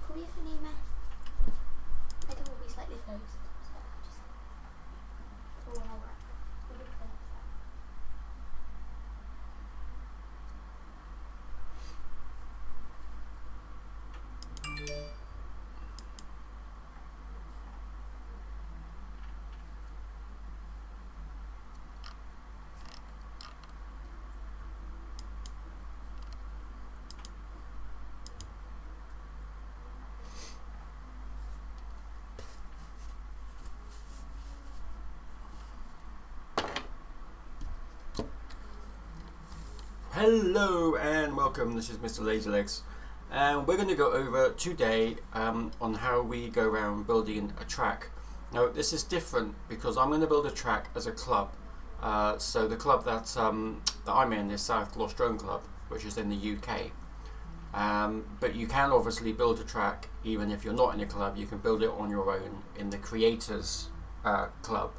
call you if you need me. My door will be slightly closed, so just for when I work. We'll be closed. Hello and welcome, this is Mr. Lazylegs, and we're going to go over today on how we go around building a track. Now this is different because I'm going to build a track as a club. So the club that I'm in is South Gloss Drone Club, which is in the UK. But you can obviously build a track even if you're not in a club. You can build it on your own in the Creators Club.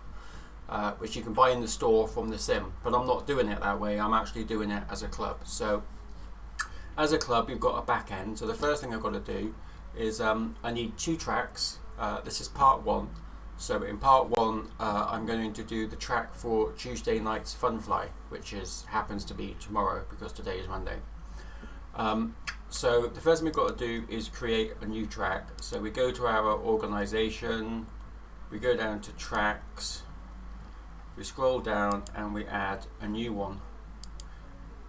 Which you can buy in the store from the sim, but I'm not doing it that way. I'm actually doing it as a club. So as a club, you've got a back end. So the first thing I've got to do is I need 2 tracks. This is part 1. So in part 1 I'm going to do the track for Tuesday night's Funfly, which happens to be tomorrow because today is Monday. So the first thing we've got to do is create a new track. So we go to our organization, we go down to tracks, we scroll down and we add a new one,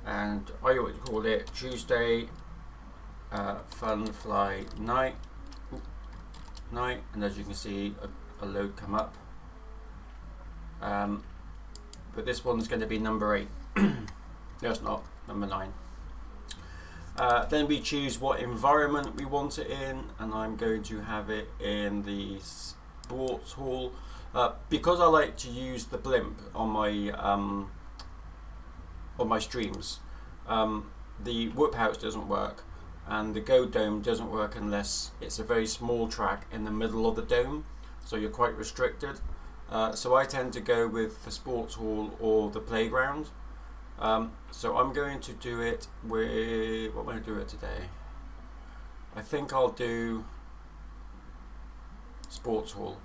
and I always call it Tuesday Funfly night, and as you can see a load come up, but this one's going to be number 8. No, it's not, number 9. Then we choose what environment we want it in, and I'm going to have it in the sports hall. Because I like to use the blimp on my streams, the Whoop House doesn't work, and the Go Dome doesn't work unless it's a very small track in the middle of the dome, so you're quite restricted. So I tend to go with the sports hall or the playground. So I'm going to do it with, what am I going to do it today? I think I'll do sports hall.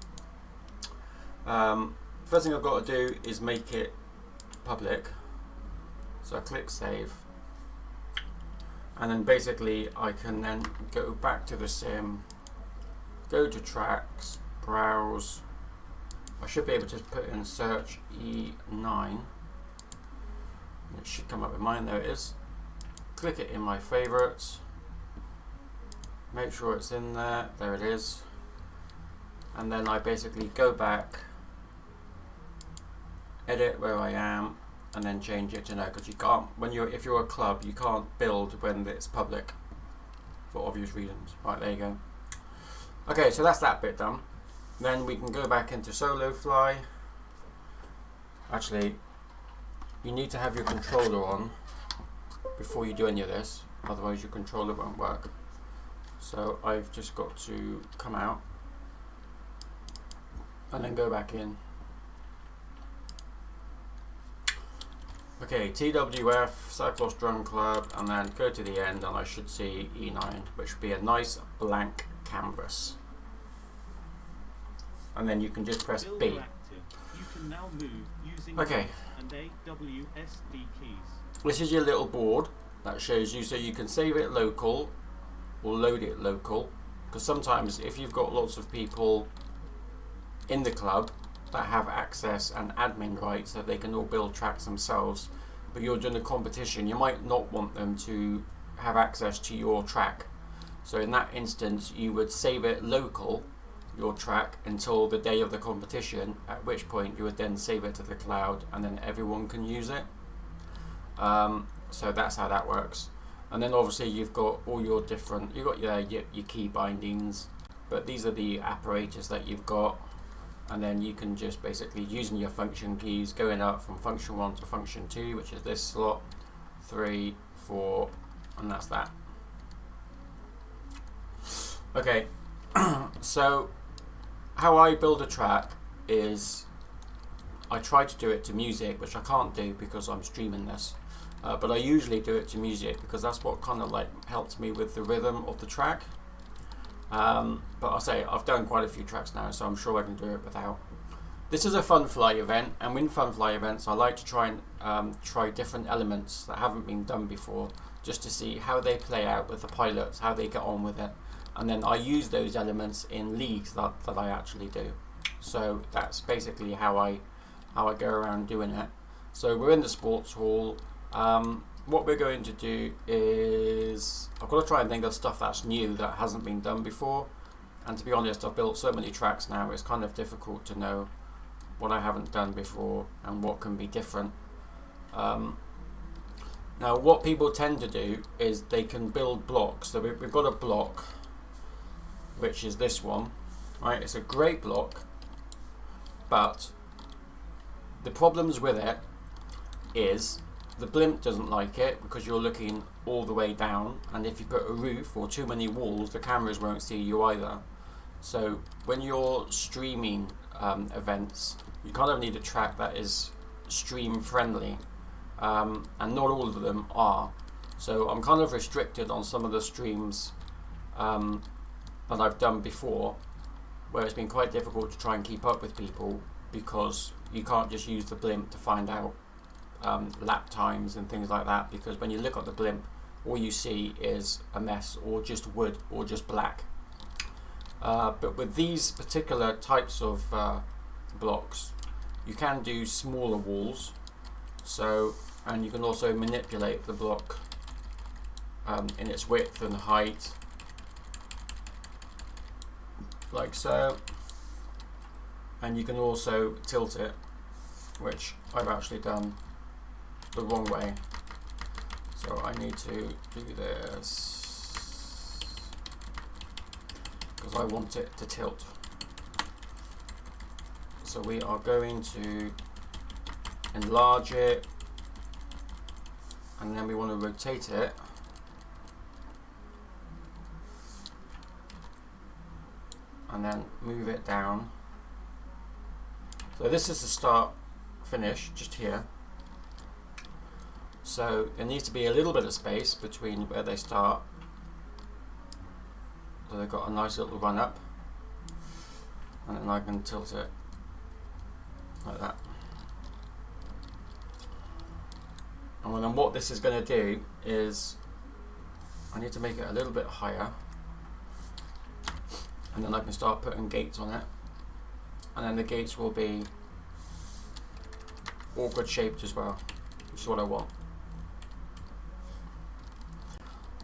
First thing I've got to do is make it public, so I click save, and then basically I can then go back to the sim, go to tracks, browse. I should be able to put in search E9, it should come up with mine. There it is. Click it in my favorites, make sure it's in there, there it is, and then I basically go back, edit where I am, and then change it to no, because you can't, if you're a club, you can't build when it's public for obvious reasons. Right, there you go. Okay, so that's that bit done. Then we can go back into solo fly. Actually, you need to have your controller on before you do any of this, otherwise your controller won't work. So I've just got to come out and then go back in. Okay, TWF, South Gloss Drone Club, and then go to the end and I should see E9, which would be a nice blank canvas. And then you can just press B. You can now move using okay. and AWSD keys. This is your little board that shows you, so you can save it local or load it local, because sometimes if you've got lots of people in the club that have access and admin rights, that they can all build tracks themselves, but you're doing a competition, you might not want them to have access to your track. So in that instance you would save it local, your track, until the day of the competition, at which point you would then save it to the cloud and then everyone can use it. So that's how that works. And then obviously you've got all your different, you've got your key bindings, but these are the apparatus that you've got. And then you can just basically, using your function keys, going up from function 1 to function 2, which is this slot, 3, 4, and that's that. Okay, so how I build a track is I try to do it to music, which I can't do because I'm streaming this, but I usually do it to music because that's what kind of like helps me with the rhythm of the track. But I'll say I've done quite a few tracks now, so I'm sure I can do it without. This is a fun fly event, and in fun fly events I like to try and try different elements that haven't been done before, just to see how they play out with the pilots, how they get on with it, and then I use those elements in leagues that I actually do. So that's basically how I go around doing it. So we're in the sports hall. What we're going to do is, I've got to try and think of stuff that's new that hasn't been done before, and to be honest, I've built so many tracks now, it's kind of difficult to know what I haven't done before and what can be different. Now what people tend to do is they can build blocks. So we've got a block, which is this one, right? It's a great block, but the problems with it is the blimp doesn't like it because you're looking all the way down, and if you put a roof or too many walls, the cameras won't see you either. So when you're streaming events, you kind of need a track that is stream friendly, and not all of them are. So I'm kind of restricted on some of the streams that I've done before, where it's been quite difficult to try and keep up with people because you can't just use the blimp to find out lap times and things like that, because when you look at the blimp, all you see is a mess or just wood or just black. But with these particular types of blocks, you can do smaller walls, so, and you can also manipulate the block in its width and height, like so, and you can also tilt it, which I've actually done the wrong way, so I need to do this because I want it to tilt. So we are going to enlarge it, and then we want to rotate it, and then move it down. So this is the start finish just here. So there needs to be a little bit of space between where they start, so they've got a nice little run up, and then I can tilt it like that. And then what this is going to do is I need to make it a little bit higher, and then I can start putting gates on it, and then the gates will be awkward shaped as well, which is what I want.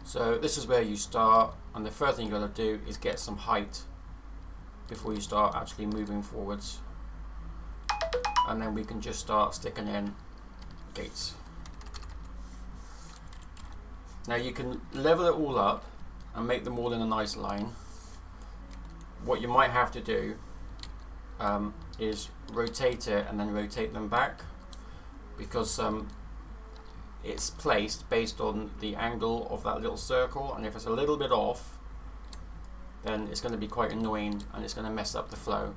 So this is where you start, and the first thing you got to do is get some height before you start actually moving forwards, and then we can just start sticking in gates. Now you can level it all up and make them all in a nice line. What you might have to do is rotate it and then rotate them back, because it's placed based on the angle of that little circle, and if it's a little bit off, then it's going to be quite annoying and it's going to mess up the flow.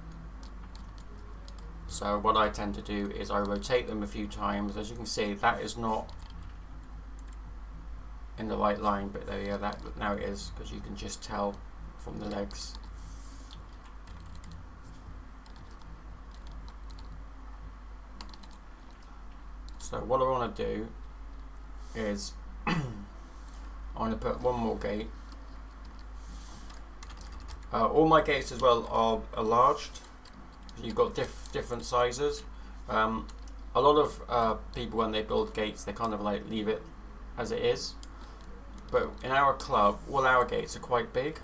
So what I tend to do is I rotate them a few times. As you can see, that is not in the right line, but there, yeah, that now it is, because you can just tell from the legs. So what I want to do is I want to put one more gate. All my gates as well are enlarged. You've got different sizes. A lot of people, when they build gates, they kind of like leave it as it is. But in our club, all our gates are quite big.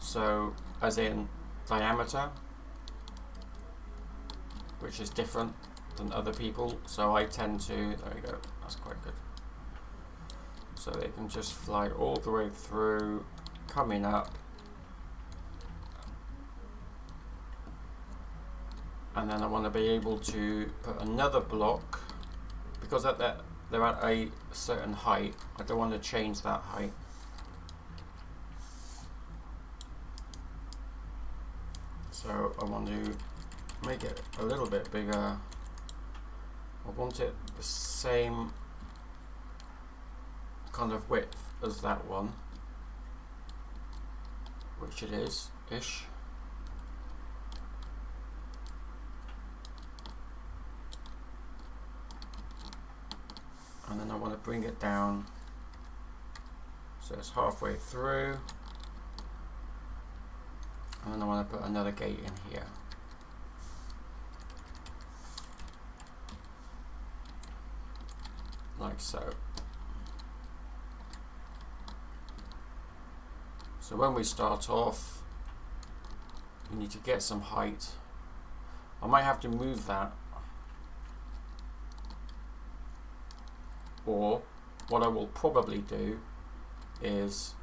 So, as in diameter, which is different than other people. So I tend to, there we go, that's quite good. So they can just fly all the way through, coming up. And then I want to be able to put another block, because they're at a certain height, I don't want to change that height. So I want to make it a little bit bigger. I want it the same kind of width as that one. which it is, ish. And then I want to bring it down so it's halfway through. And then I want to put another gate in here. Like so. So when we start off, we need to get some height. I might have to move that. Or what I will probably do is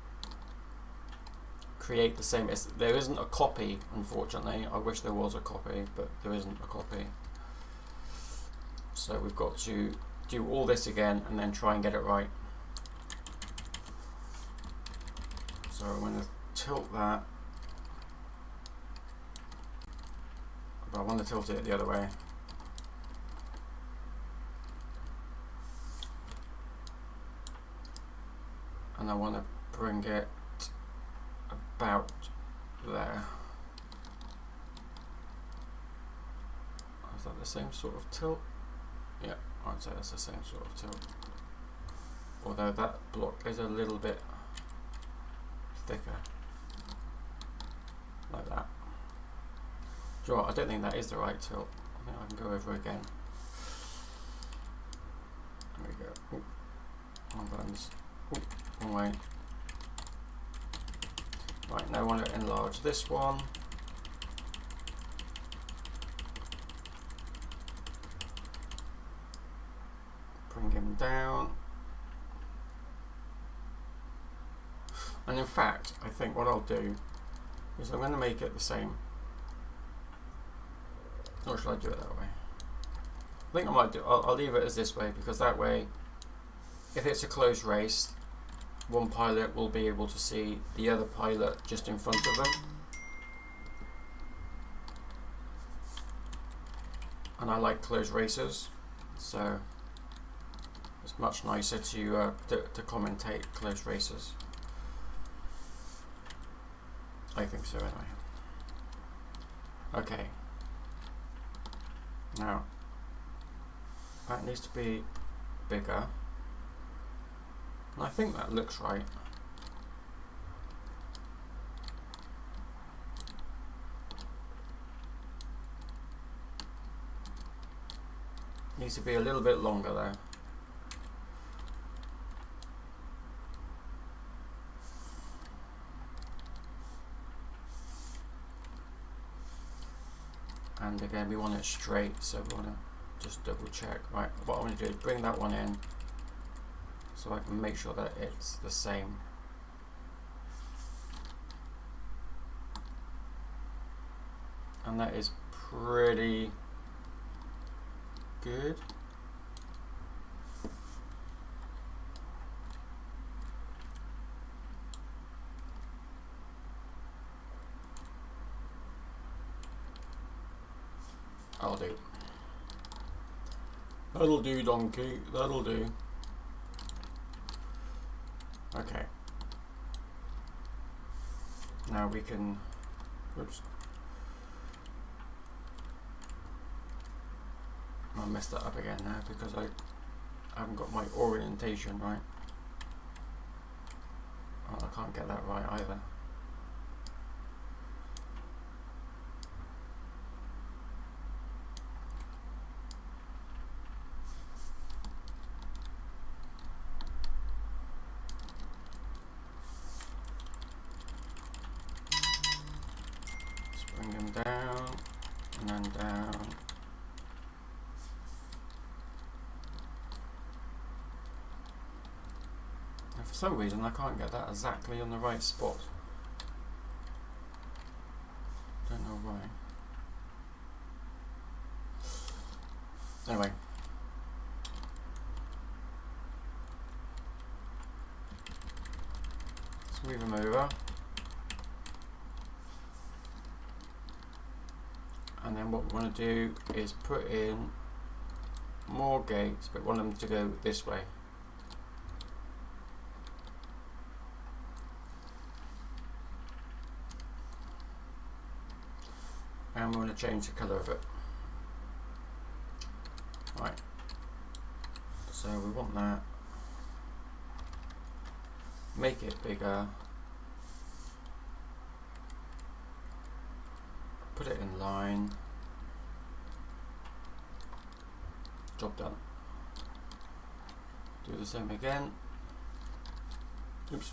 create the same. There isn't a copy, unfortunately. I wish there was a copy, but there isn't a copy. So we've got to do all this again and then try and get it right. So I'm going to tilt that, but I want to tilt it the other way. And I want to bring it about there. Is that the same sort of tilt? Yeah, I'd say that's the same sort of tilt. Although that block is a little bit thicker. Like that. Do you know what? I don't think that is the right tilt. I think I can go over again. There we go. Ooh. Wrong buttons. Ooh. Wrong way. Right, now I want to enlarge this one. Bring him down. And in fact, I think what I'll do is I'm going to make it the same. Or should I do it that way? I think I might do. I'll leave it as this way, because that way, if it's a closed race, one pilot will be able to see the other pilot just in front of them. And I like closed races, so it's much nicer to commentate closed races. I think so anyway. Okay. Now, that needs to be bigger. And I think that looks right. Needs to be a little bit longer though. And again, we want it straight, so we want to just double check. Right, what I want to do is bring that one in so I can make sure that it's the same. And that is pretty good. That'll do. That'll do, donkey. That'll do. Okay. Now we can. Oops. I messed that up again now because I haven't got my orientation right. Oh, I can't get that right either. Bring them down and then down. And for some reason I can't get that exactly on the right spot. Don't know why. Anyway. Let's move them over. And then what we want to do is put in more gates, but want them to go this way. and we're going to change the colour of it. Right, so we want that, make it bigger, put it in line, job done. Do the same again. Oops.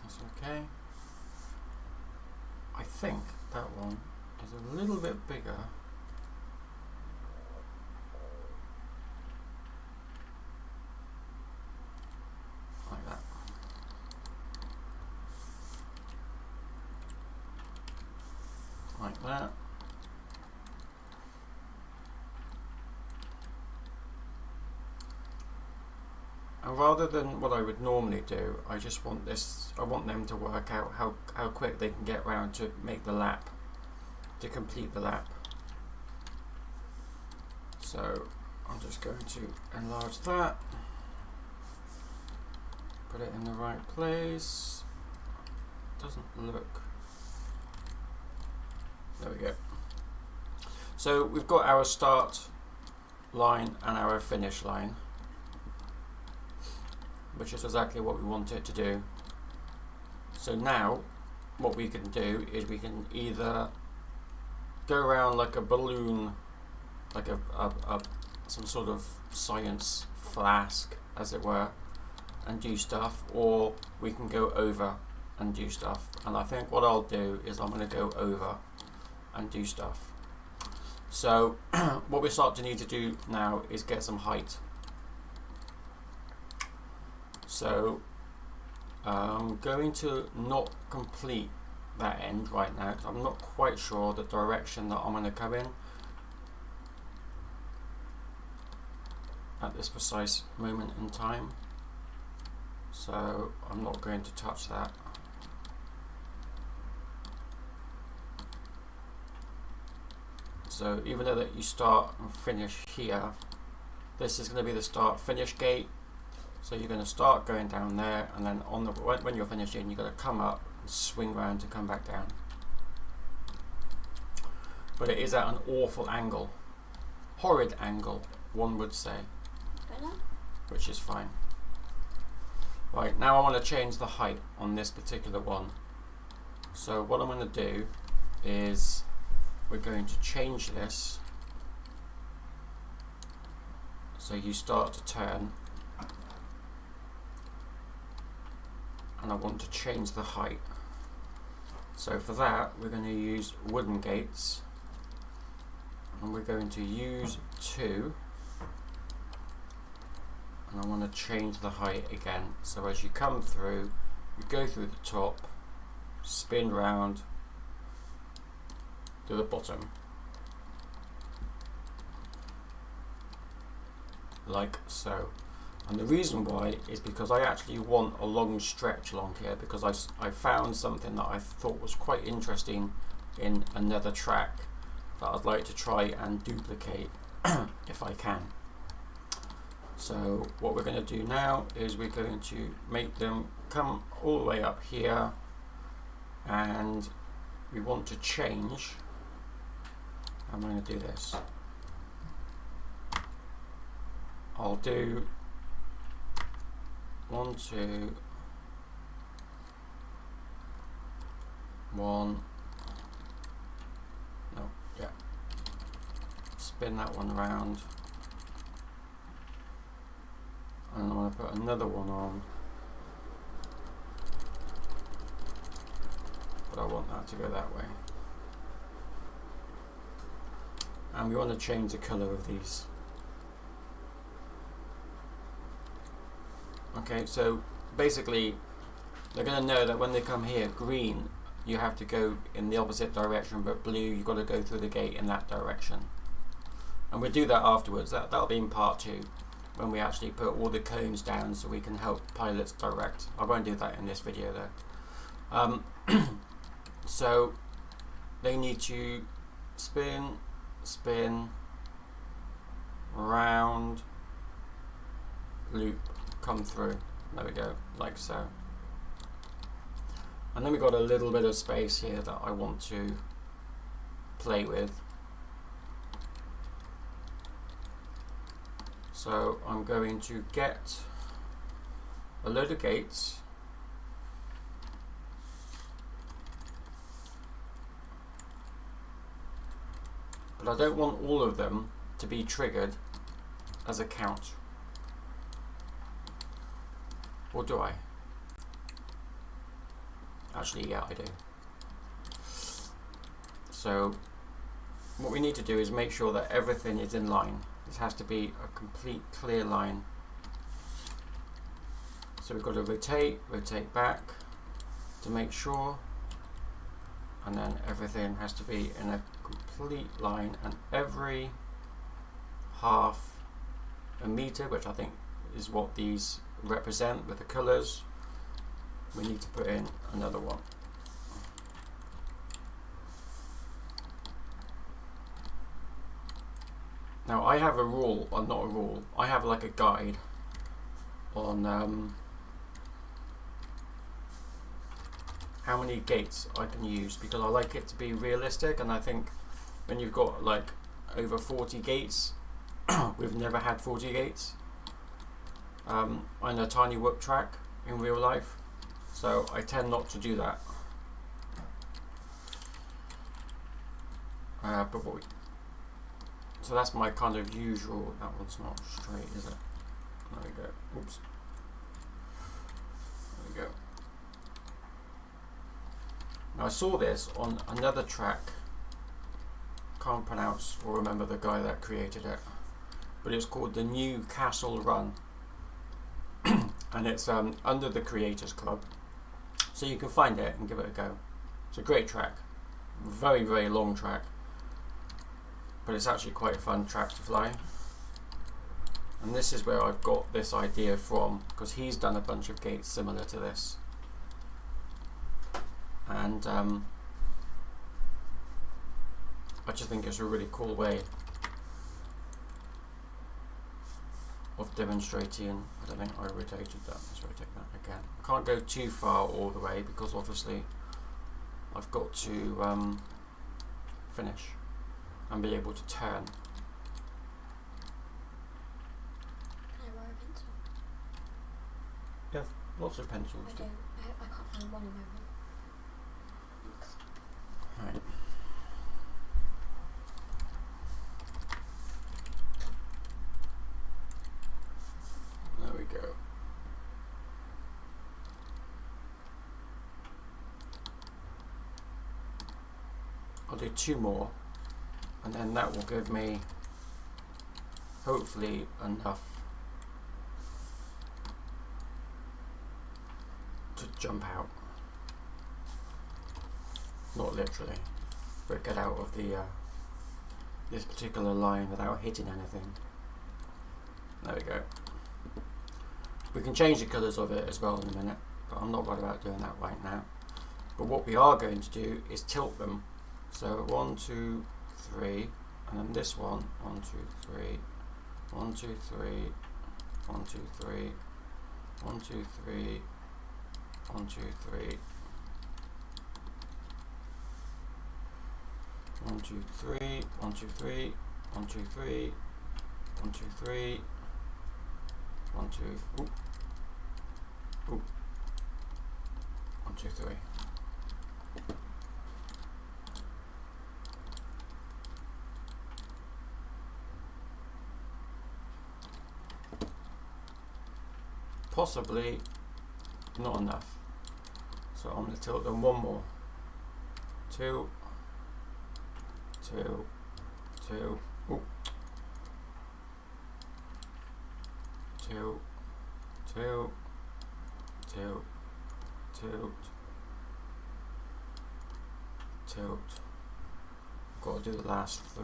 That's okay. I think that one is a little bit bigger. Like that. Like that. And rather than what I would normally do, I just want this, I want them to work out how quick they can get round to make the lap, to complete the lap. So I'm just going to enlarge that, put it in the right place. Doesn't look, there we go. So we've got our start line and our finish line, which is exactly what we want it to do. So now what we can do is we can either go around like a balloon, like a some sort of science flask, as it were, and do stuff, or we can go over and do stuff. And I think what I'll do is I'm going to go over and do stuff. So what we start to need to do now is get some height. So I'm going to not complete that end right now because I'm not quite sure the direction that I'm going to come in at this precise moment in time. So I'm not going to touch that. So even though that you start and finish here, this is going to be the start finish gate. So you're going to start going down there, and then on the when you're finishing, you're going to come up and swing round to come back down. But it is at an awful angle, horrid angle, one would say, which is fine. Right, now I want to change the height on this particular one. So what I'm going to do is we're going to change this so you start to turn, and I want to change the height. So for that we're going to use wooden gates, and we're going to use 2, and I want to change the height again. So as you come through, you go through the top, spin round to the bottom, like so. And the reason why is because I actually want a long stretch along here, because I found something that I thought was quite interesting in another track that I'd like to try and duplicate if I can. So what we're going to do now is we're going to make them come all the way up here, and we want to change. I'm going to do this. I'll do 1, 2, 1. No, yeah. Spin that one round, and then I'm going to put another one on, but I want that to go that way. And we want to change the colour of these. Okay, so basically they're going to know that when they come here, green, you have to go in the opposite direction, but blue, you've got to go through the gate in that direction. And we'll do that afterwards. That'll be in part 2, when we actually put all the cones down so we can help pilots direct. I won't do that in this video though. So they need to spin, spin, round, loop, come through. There we go, like so. And then we've got a little bit of space here that I want to play with. So I'm going to get a load of gates. But I don't want all of them to be triggered as a count. Or do I? Actually, yeah, I do. So what we need to do is make sure that everything is in line. This has to be a complete clear line. So we've got to rotate back to make sure, and then everything has to be in a complete line, and every half a meter, which I think is what these represent with the colours, we need to put in another one. Now I have a rule, or not a rule, I have like a guide on how many gates I can use, because I like it to be realistic, and I think when you've got like over 40 gates, we've never had 40 gates on a tiny whoop track in real life, so I tend not to do that. So that's my kind of usual. That one's not straight, is it? There we go. Oops. There we go. Now I saw this on another track. Can't pronounce or remember the guy that created it, but it's called the New Castle Run, and it's under the Creators Club, so you can find it and give it a go. It's a great track, very, very long track, but it's actually quite a fun track to fly. And this is where I've got this idea from, because he's done a bunch of gates similar to this. And I just think it's a really cool way of demonstrating. I don't think I rotated that. Let's rotate that again. I can't go too far all the way, because obviously I've got to finish and be able to turn. Can I borrow a pencil? Yeah, lots of pencils. I don't. I can't find one in my room. Thanks. Right. There we go. I'll do 2 more, and then that will give me hopefully enough to jump out. Not literally, but get out of the this particular line without hitting anything. There we go. We can change the colours of it as well in a minute, but I'm not worried about doing that right now. But what we are going to do is tilt them. So 1, 2, 3, and then this one, 1, 2, 3, 1, 2, 3, 1, 2, 3, 1, 2, 3, 1, 2, 3, 1, 2, 3, 1, 2, 3, 1, 2, 3, 1, 2, 3, 1, 2, ooh, ooh, 1, 2, 3. Possibly not enough, so I'm going to tilt them 1 more. 2, 2, 2, ooh. 2, 2, 2, tilt, tilt. Got to do the last 3.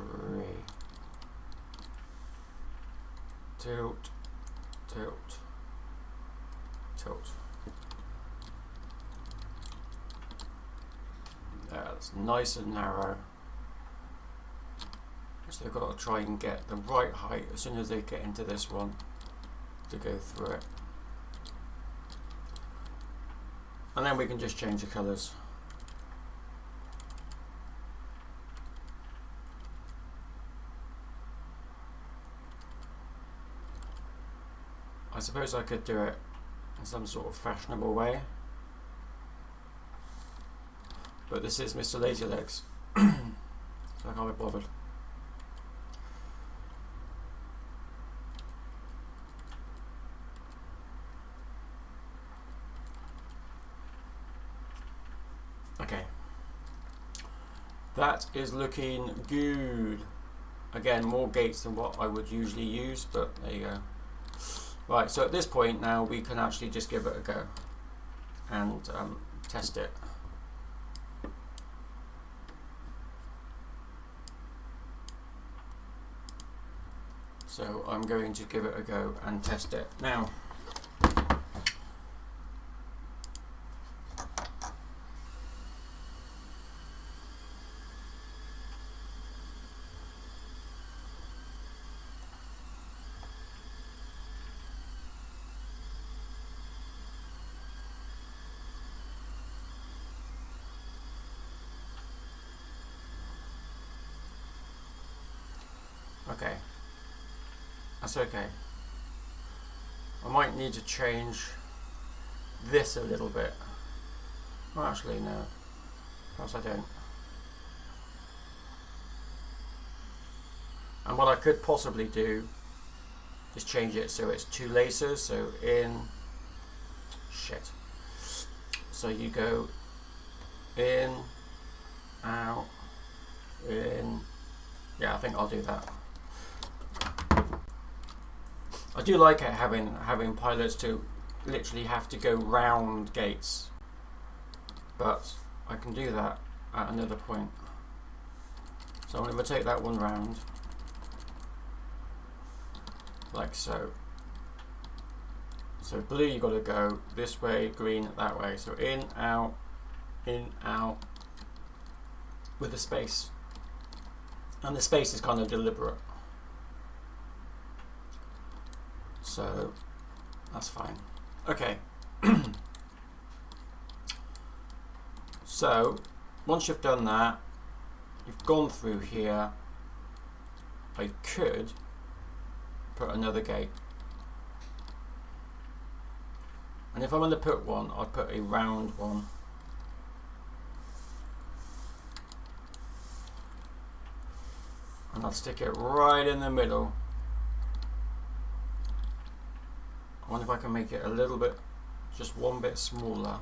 Tilt, tilt, tilt. That's nice and narrow. So they've got to try and get the right height as soon as they get into this one to go through it. And then we can just change the colours. I suppose I could do it in some sort of fashionable way, but this is Mr. Lazy Legs, so I can't be bothered. Okay, that is looking good. Again, more gates than what I would usually use, but there you go. Right, so at this point now we can actually just give it a go and test it. So I'm going to give it a go and test it now. Okay, that's okay. I might need to change this a little bit. Well, actually, no. Perhaps I don't. And what I could possibly do is change it so it's two lasers. So so you go in, out, in. Yeah, I think I'll do that. I do like it having pilots to literally have to go round gates, but I can do that at another point. So I'm going to take that one round, like so. So blue, you got to go this way, green that way. So in, out, with the space, and the space is kind of deliberate. So that's fine. Okay. So once you've done that, you've gone through here, I could put another gate. And if I'm going to put one, I'd put a round one. And I'll stick it right in the middle. I wonder if I can make it a little bit, just one bit smaller.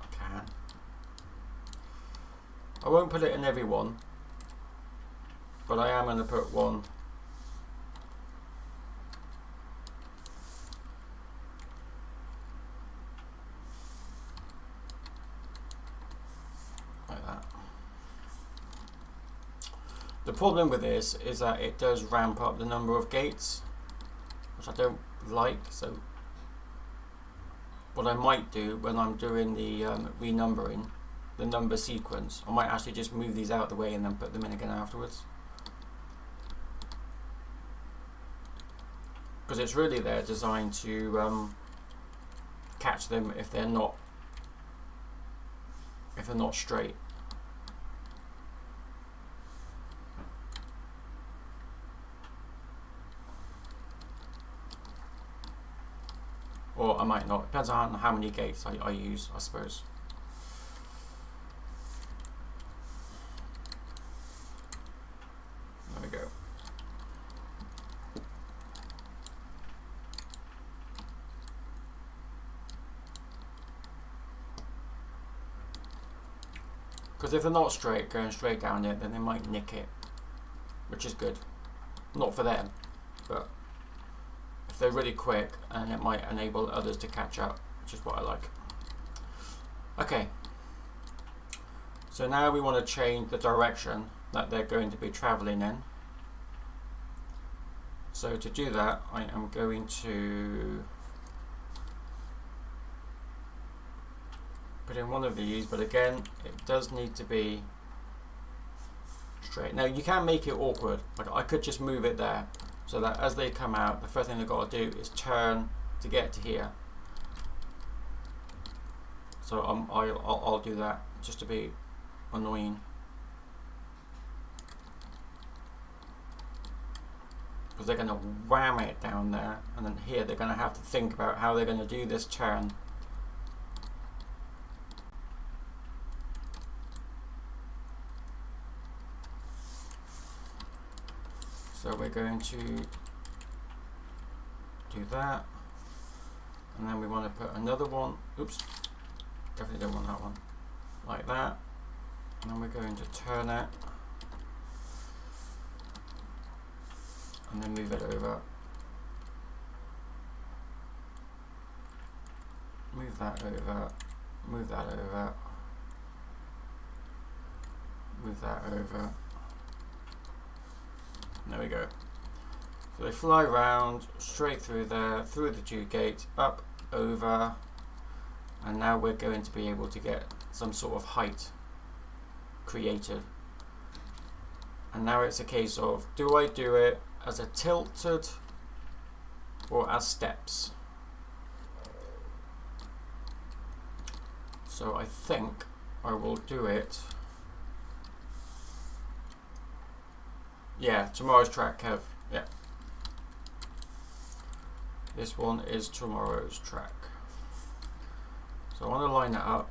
I can. I won't put it in every one, but I am going to put one. Like that. The problem with this is that it does ramp up the number of gates, which I don't like. So what I might do when I'm doing the renumbering, the number sequence, I might actually just move these out of the way and then put them in again afterwards, because it's really there designed to catch them if they're not straight. Or I might not. Depends on how many gates I use, I suppose. There we go. Because if they're not straight, going straight down it, then they might nick it, which is good. Not for them, but if they're really quick, and it might enable others to catch up, which is what I like. Okay, so now we want to change the direction that they're going to be traveling in. So to do that, I am going to put in one of these, but again, it does need to be straight. Now you can make it awkward. Like I could just move it there, so that as they come out, the first thing they've got to do is turn to get to here. So I'll do that just to be annoying. Because they're going to wham it down there, and then here they're going to have to think about how they're going to do this turn. So we're going to do that, and then we want to put another one, oops, definitely don't want that one, like that, and then we're going to turn it, and then move it over, move that over, move that over, move that over. There we go. So they fly round straight through there, through the tube gate, up, over, and now we're going to be able to get some sort of height created. And now it's a case of, do I do it as a tilted or as steps? So I think I will do it. Yeah, tomorrow's track, Kev. Yeah. This one is tomorrow's track. So I want to line it up.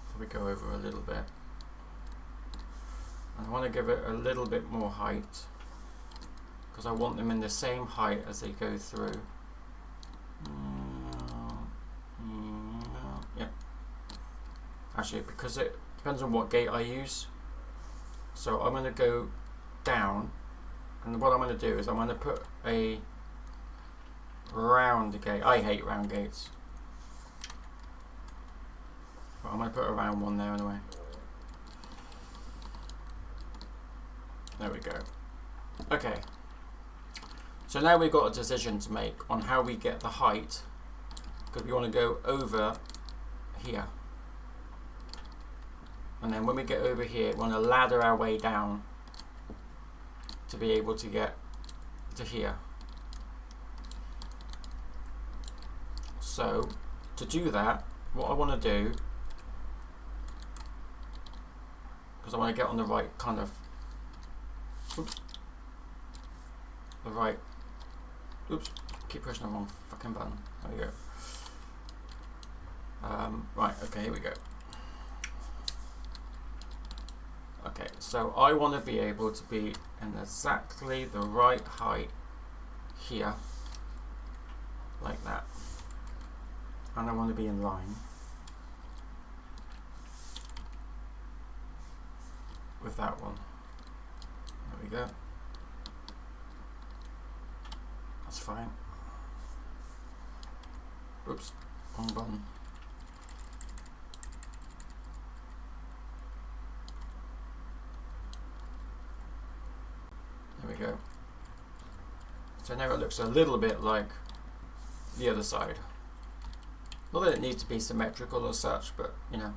So we go over a little bit. And I want to give it a little bit more height, because I want them in the same height as they go through. Yeah. Actually, because it depends on what gate I use. So I'm going to go down, and what I'm going to do is I'm going to put a round gate. I hate round gates, but I'm going to put a round one there anyway. There we go. Okay. So now we've got a decision to make on how we get the height, because we want to go over here. And then when we get over here, we want to ladder our way down to be able to get to here. So to do that, what I want to do, because I want to get on the right kind of, oops, the right, oops, keep pressing the wrong fucking button. There we go. Right, okay, here we go. Okay, so I want to be able to be in exactly the right height here, like that, and I want to be in line with that one. There we go. That's fine. Oops, wrong button. There we go. So now it looks a little bit like the other side. Not that it needs to be symmetrical or such, but you know.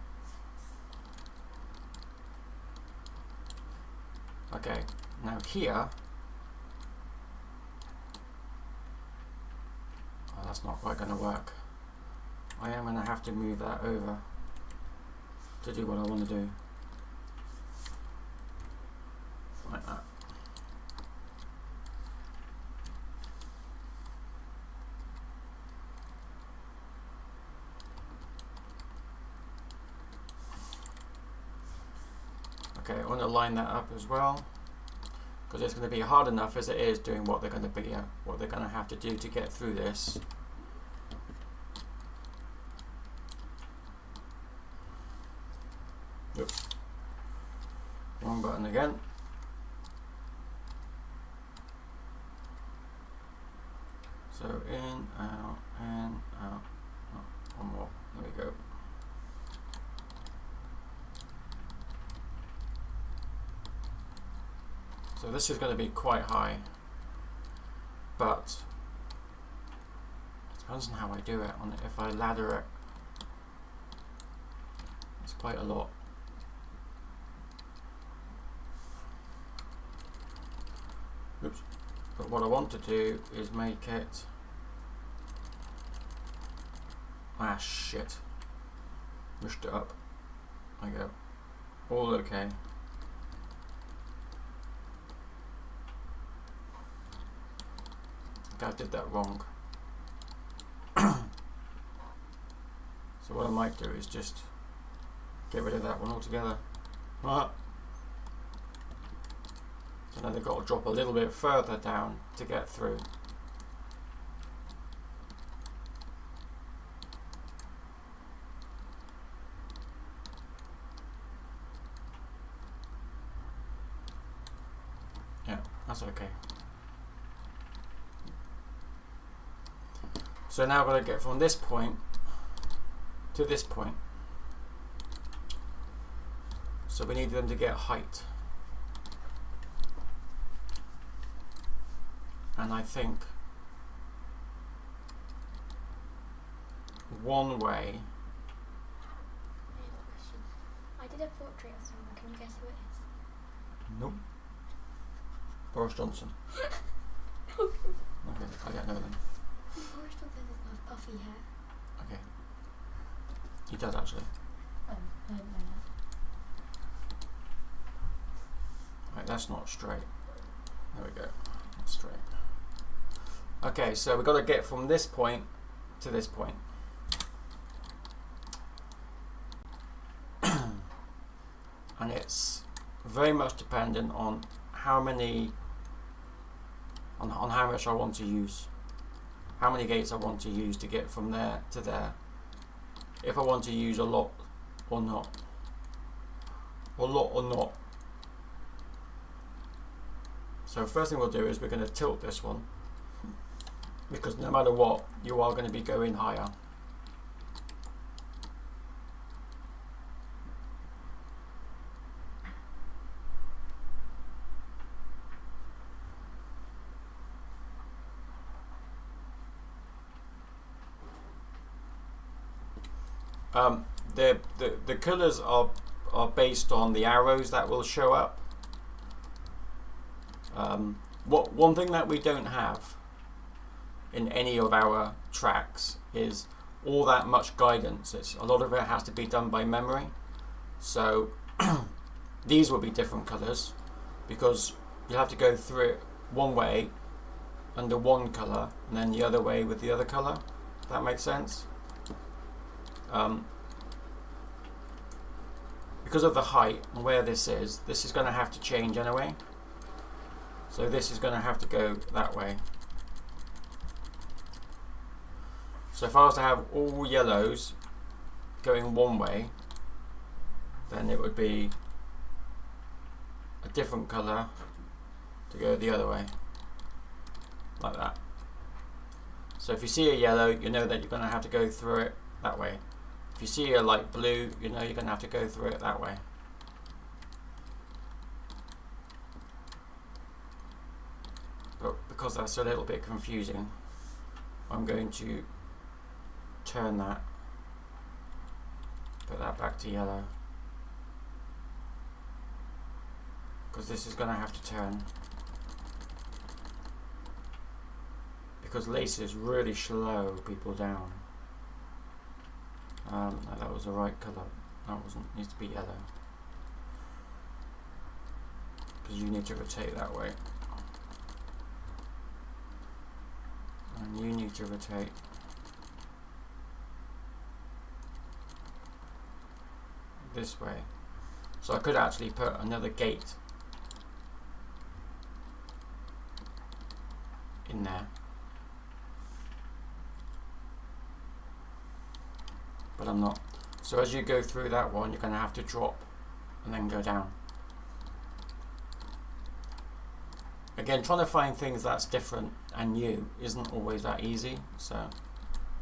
Okay, now here, oh, that's not quite going to work. I am going to have to move that over to do what I want to do. Like that. Okay, I want to line that up as well, because it's going to be hard enough as it is doing what they're going to be, what they're going to have to do to get through this. Oops. Wrong button again. So in, out, in, out. Oh, one more. There we go. So this is going to be quite high, but it depends on how I do it. On if I ladder it quite a lot. Oops. But what I want to do is make it... Ah, shit. Mushed it up. There we go. All okay. I think I did that wrong. So what I might do is just get rid of that one altogether. So now they've got to drop a little bit further down to get through. Yeah, that's okay. So now we're going to get from this point to this point. So we need them to get height. And I think one way... I have a question. I did a portrait of someone. Can you guess who it is? Nope. Boris Johnson. Okay, I don't know then. Boris Johnson doesn't have puffy hair. Okay. He does actually. I don't know that. Right, that's not straight. There we go. That's straight. Okay, so we've got to get from this point to this point. And it's very much dependent on how many, on how much I want to use. How many gates I want to use to get from there to there. If I want to use a lot or not. Or a lot or not. So first thing we'll do is we're going to tilt this one, because no matter what, you are going to be going higher. The colours are based on the arrows that will show up. One thing that we don't have in any of our tracks is all that much guidance. A lot of it has to be done by memory. So these will be different colours because you have to go through it one way under one colour and then the other way with the other colour. If that makes sense. Because of the height and where this is going to have to change anyway. So this is going to have to go that way. So if I was to have all yellows going one way, then it would be a different colour to go the other way, like that. So if you see a yellow, you know that you're going to have to go through it that way. If you see a light blue, you know you're going to have to go through it that way. But because that's a little bit confusing, I'm going to turn that, put that back to yellow, because this is going to have to turn, because laces really slow people down. No, that was the right colour. That wasn't. Needs to be yellow, because you need to rotate that way. And you need to rotate this way. So I could actually put another gate in there, but I'm not. So as you go through that one, you're going to have to drop and then go down. Again, trying to find things that's different and new isn't always that easy, so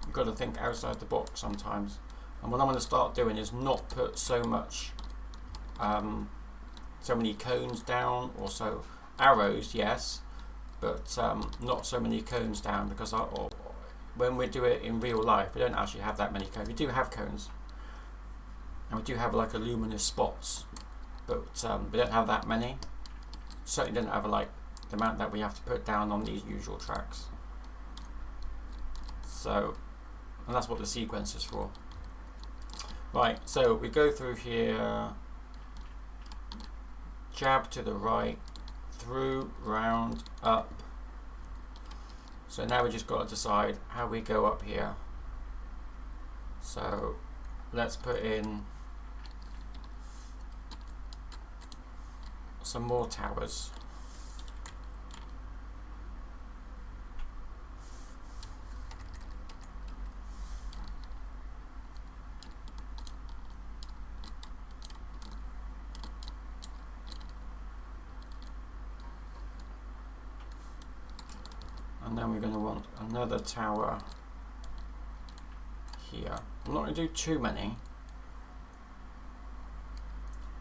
you've got to think outside the box sometimes. And what I'm going to start doing is not put so much, so many cones down, or so arrows, yes, but not so many cones down, because when we do it in real life, we don't actually have that many cones. We do have cones, And we do have like luminous spots, but we don't have that many. Certainly don't have like the amount that we have to put down on these usual tracks. So, and that's what the sequence is for. Right, so we go through here, jab to the right, through, round, up. So now we just got to decide how we go up here. So let's put in some more towers. And then we're going to want another tower here. I'm not going to do too many,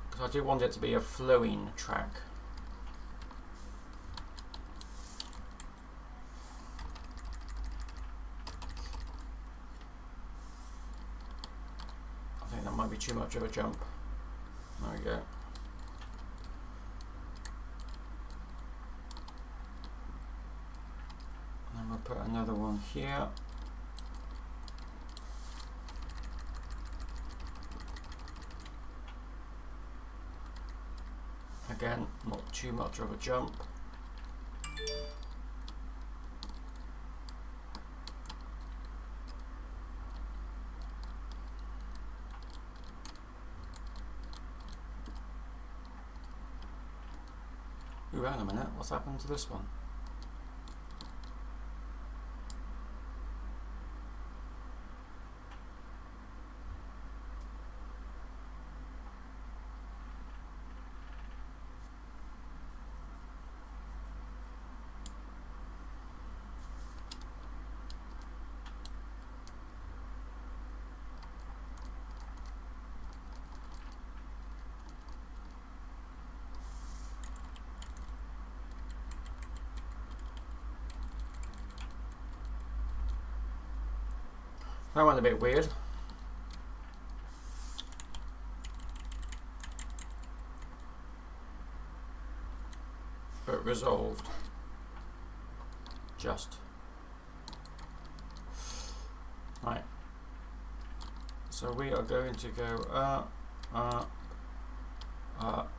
because I do want it to be a flowing track. I think that might be too much of a jump. There we go. And then we'll put another one here. Again, not too much of a jump. Ooh, hang on a minute, what's happened to this one? That went a bit weird. But resolved. Just. Right. So we are going to go up, up, up.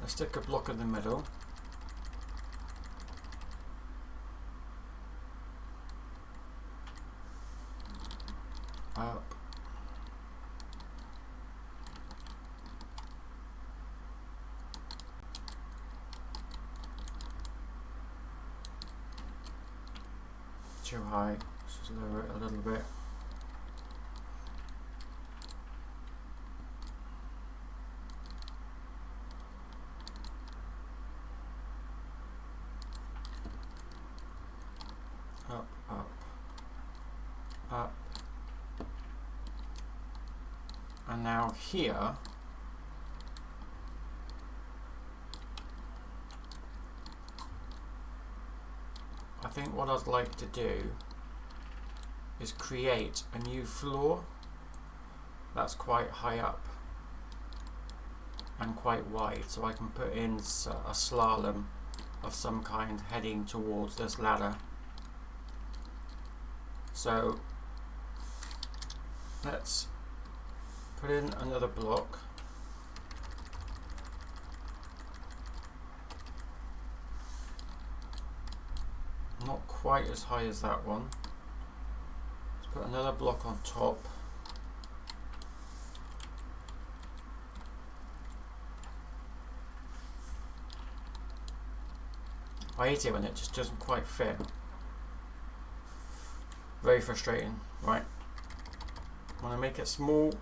Let's stick a block in the middle. Up. Too high. Let's just lower it a little bit. Up, up, up. And now here, I think what I'd like to do is create a new floor that's quite high up and quite wide, so I can put in a slalom of some kind heading towards this ladder. So let's put in another block. Not quite as high as that one. Let's put another block on top. I hate it when it just doesn't quite fit. Very frustrating. Right. I want to make it small.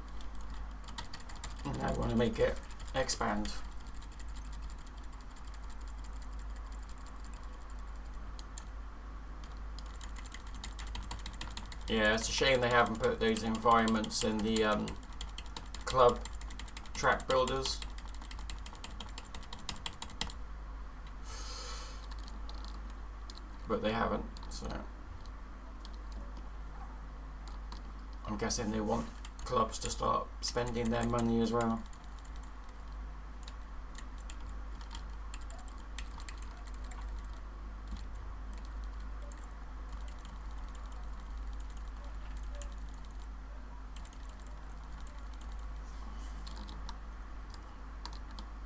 And I want to make it expand. Yeah, it's a shame they haven't put those environments in the club track builders. but they haven't, so I'm guessing they want clubs to start spending their money as well.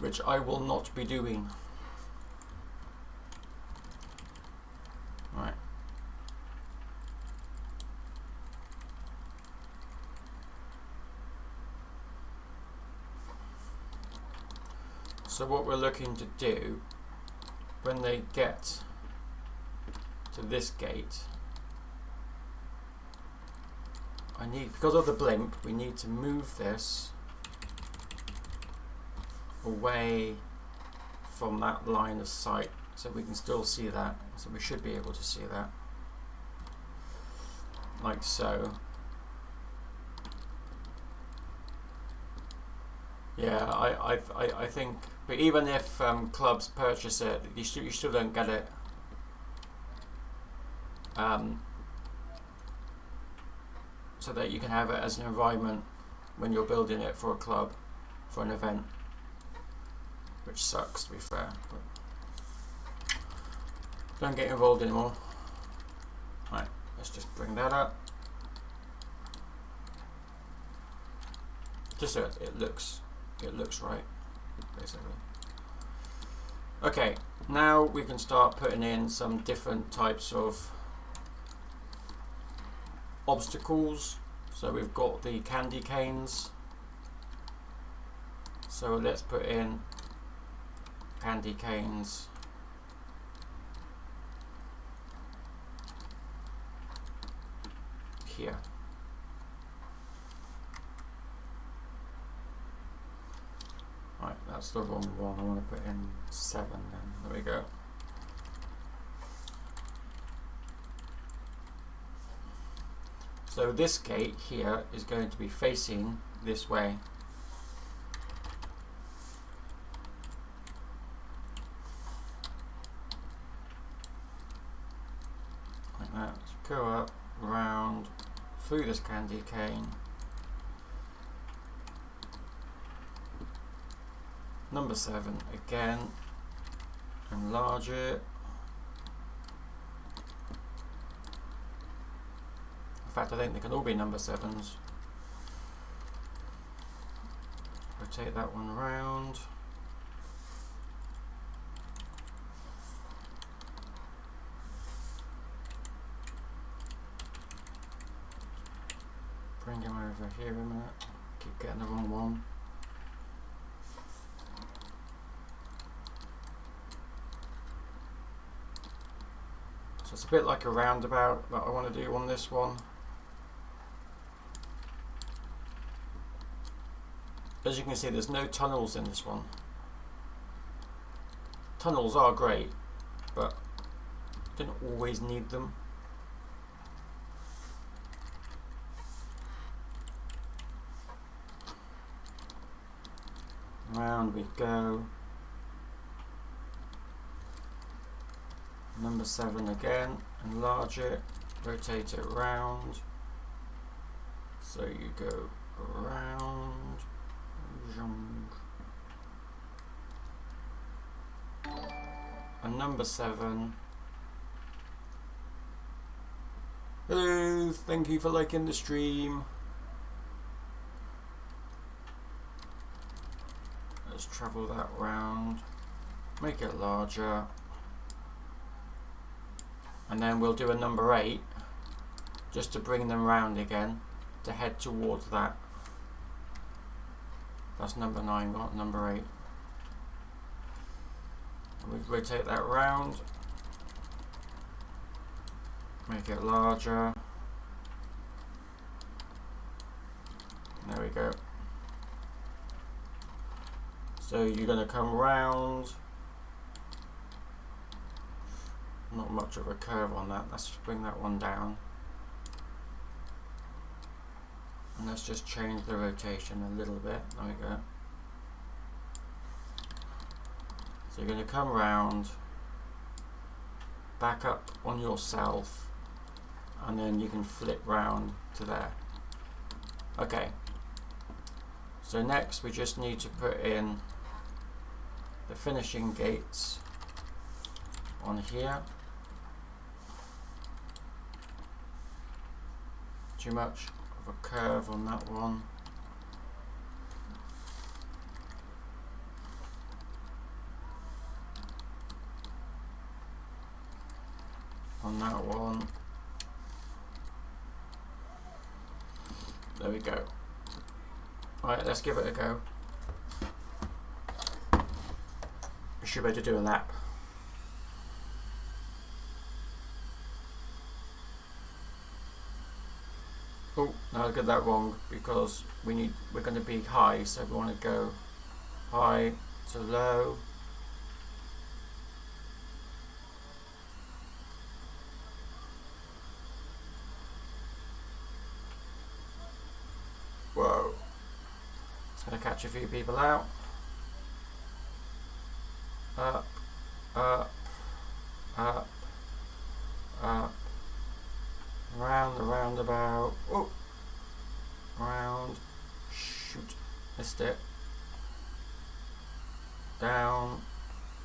Which I will not be doing. Right. So what we're looking to do, when they get to this gate, because of the blimp, we need to move this away from that line of sight so we can still see that. So we should be able to see that, like so. Yeah, I think, but even if clubs purchase it, you still don't get it. So that you can have it as an environment when you're building it for a club, for an event. Which sucks, to be fair, but don't get involved anymore. Right, let's just bring that up. Just so it looks right, basically. Okay, now we can start putting in some different types of obstacles. So we've got the candy canes. So let's put in candy canes here. Right, that's the wrong one. I want to put in 7 then. There we go. So this gate here is going to be facing this way. Like that. Go up, round, through this candy cane. Number 7 again. Enlarge it. In fact, I think they can all be number 7s. Rotate that one round. Bring him over here a minute. Keep getting the wrong one. So it's a bit like a roundabout that I want to do on this one. As you can see, there's no tunnels in this one. Tunnels are great, but you don't always need them. Round we go. Number 7 again, enlarge it, rotate it round. So you go around. And number 7. Hello, thank you for liking the stream. Let's travel that round, make it larger, and then we'll do a number 8 just to bring them round again to head towards that. That's number 9, not number 8. We rotate that round, make it larger. There we go. So you're going to come round. Not much of a curve on that. Let's just bring that one down. And let's just change the rotation a little bit. There we go. So you're going to come round, back up on yourself, and then you can flip round to there. Okay, so next we just need to put in the finishing gates on here. Too much of a curve on that one. On that one. There we go. Alright, let's give it a go. We should be able to do a lap. Oh, no, I got that wrong because we're going to be high, so we want to go high to low. Whoa. It's going to catch a few people out. Up, up, up, up. Round the roundabout. Oh, round. Shoot, missed it. Down,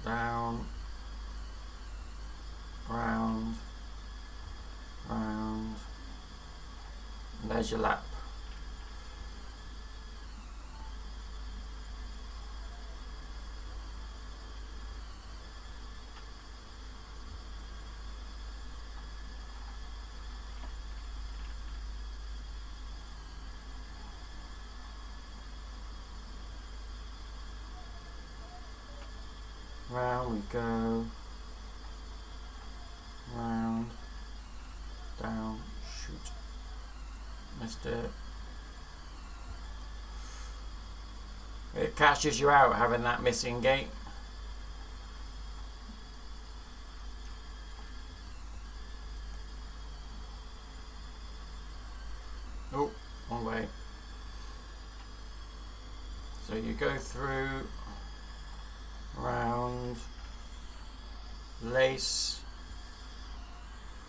down. Round, round. And there's your lap. Round we go, round, down, shoot, missed it. It catches you out having that missing gate. Oh, wrong way. So you go through, round, lace,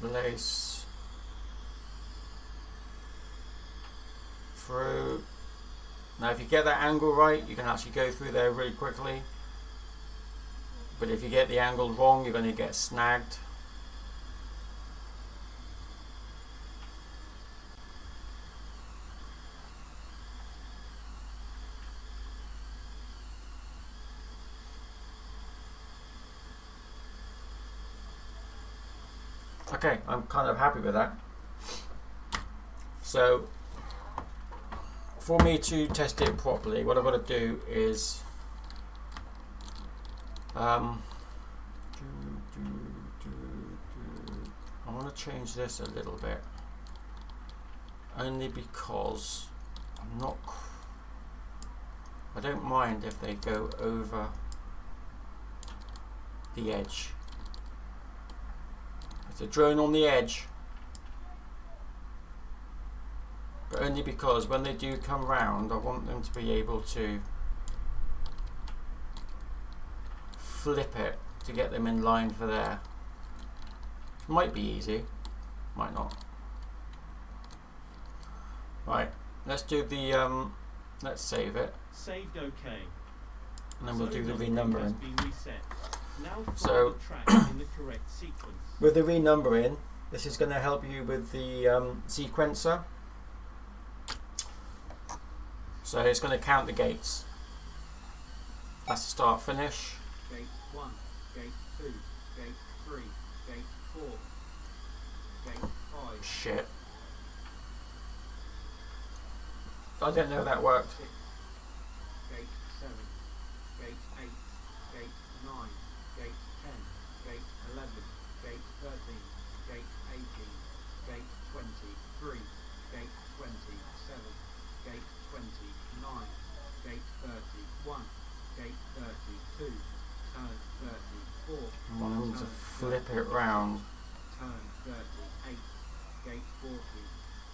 lace, through. Now if you get that angle right, you can actually go through there really quickly, but if you get the angle wrong, you're going to get snagged. Okay, I'm kind of happy with that. So, for me to test it properly, what I've got to do is I want to change this a little bit, only because I don't mind if they go over the edge. It's a drone on the edge, but only because when they do come round, I want them to be able to flip it to get them in line for there. Might be easy, might not. Right, let's do the let's save it. Saved OK. And then we'll do the Zone renumbering. has been reset. Now So- follow the track in the correct sequence. With the renumbering, this is going to help you with the sequencer. So it's going to count the gates. That's start finish. Gate 1, Gate 2, Gate 3, Gate 4, Gate 5, Shit. I didn't know that worked. 6, Gate 7, Gate 8, Gate 9, Gate 10, Gate 11, Gate 13, Gate 18, Gate 23, Gate 27, Gate 29, Gate 31, Gate 32, turn 34, I want them to flip it round. turn 38, Gate 40,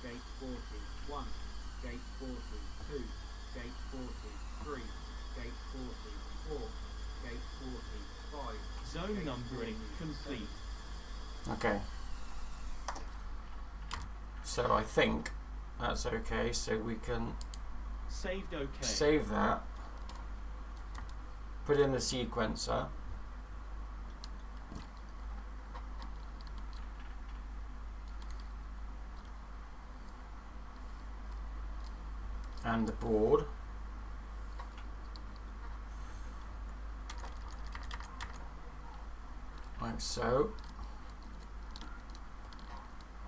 Gate 41, Gate 42, Gate 43, Gate 44, Gate 45. Zone numbering complete. Okay. So I think that's okay. So we can Saved OK. save that. Put in the sequencer. And the board. Like so.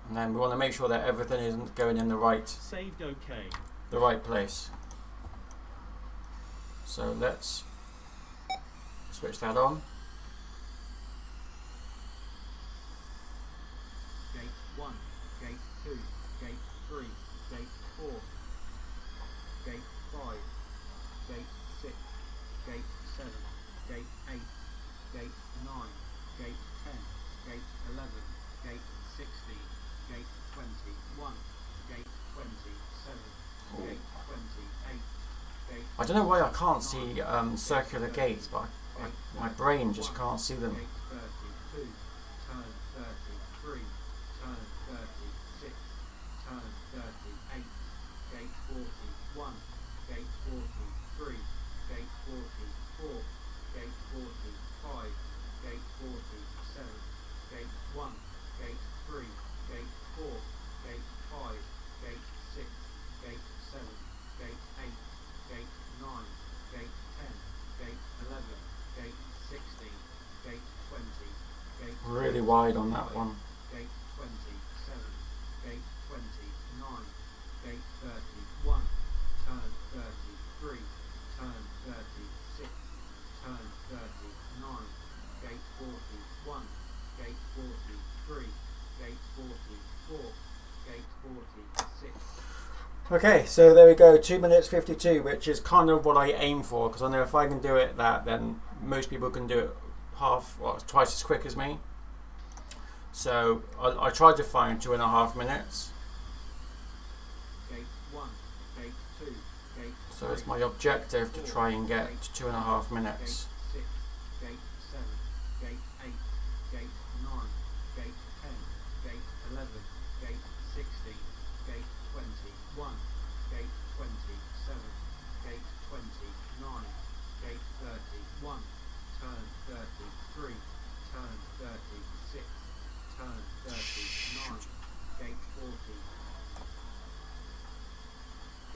And then we want to make sure that everything isn't going in the right Saved OK. place. So let's switch that on. Gate 1, Gate 2, Gate 3, Gate 4, Gate 5, Gate 6, Gate 7, Gate 8, Gate 9, Gate 10, Gate 11, Gate 16, Gate 21, Gate 27, Gate 28, Gate I don't know why I can't see circular gates, but my brain just can't see them. Gate 32, turn 33, turn 36, turn 38, Gate 41, Gate 43, Gate 44, Gate 45, Gate 47, Gate 1, Gate 3, Gate 4, Gate 5, Gate 6, Gate 7, Gate 8, Gate 9, Gate 10, Gate 11, Gate 16, Gate 20, Gate Really wide on that one. Gate 27, Gate 29, Gate 31, turn 33, turn 36, turn 39, Gate 41, Gate 43, Gate 44, Gate 46. Okay, so there we go, 2 minutes 52, which is kind of what I aim for, because I know if I can do it that, then most people can do it twice as quick as me. So I tried to find 2.5 minutes. Gate 1, Gate 2, Gate 3. So it's my objective to try and get to 2.5 minutes. Gate 6, Gate 7, Gate 8, Gate 9, Gate 10, Gate 11, Gate 16, Gate 21, Gate 27, Gate 29, Gate 31, turn 33, turn 36, turn 39, Gate 40,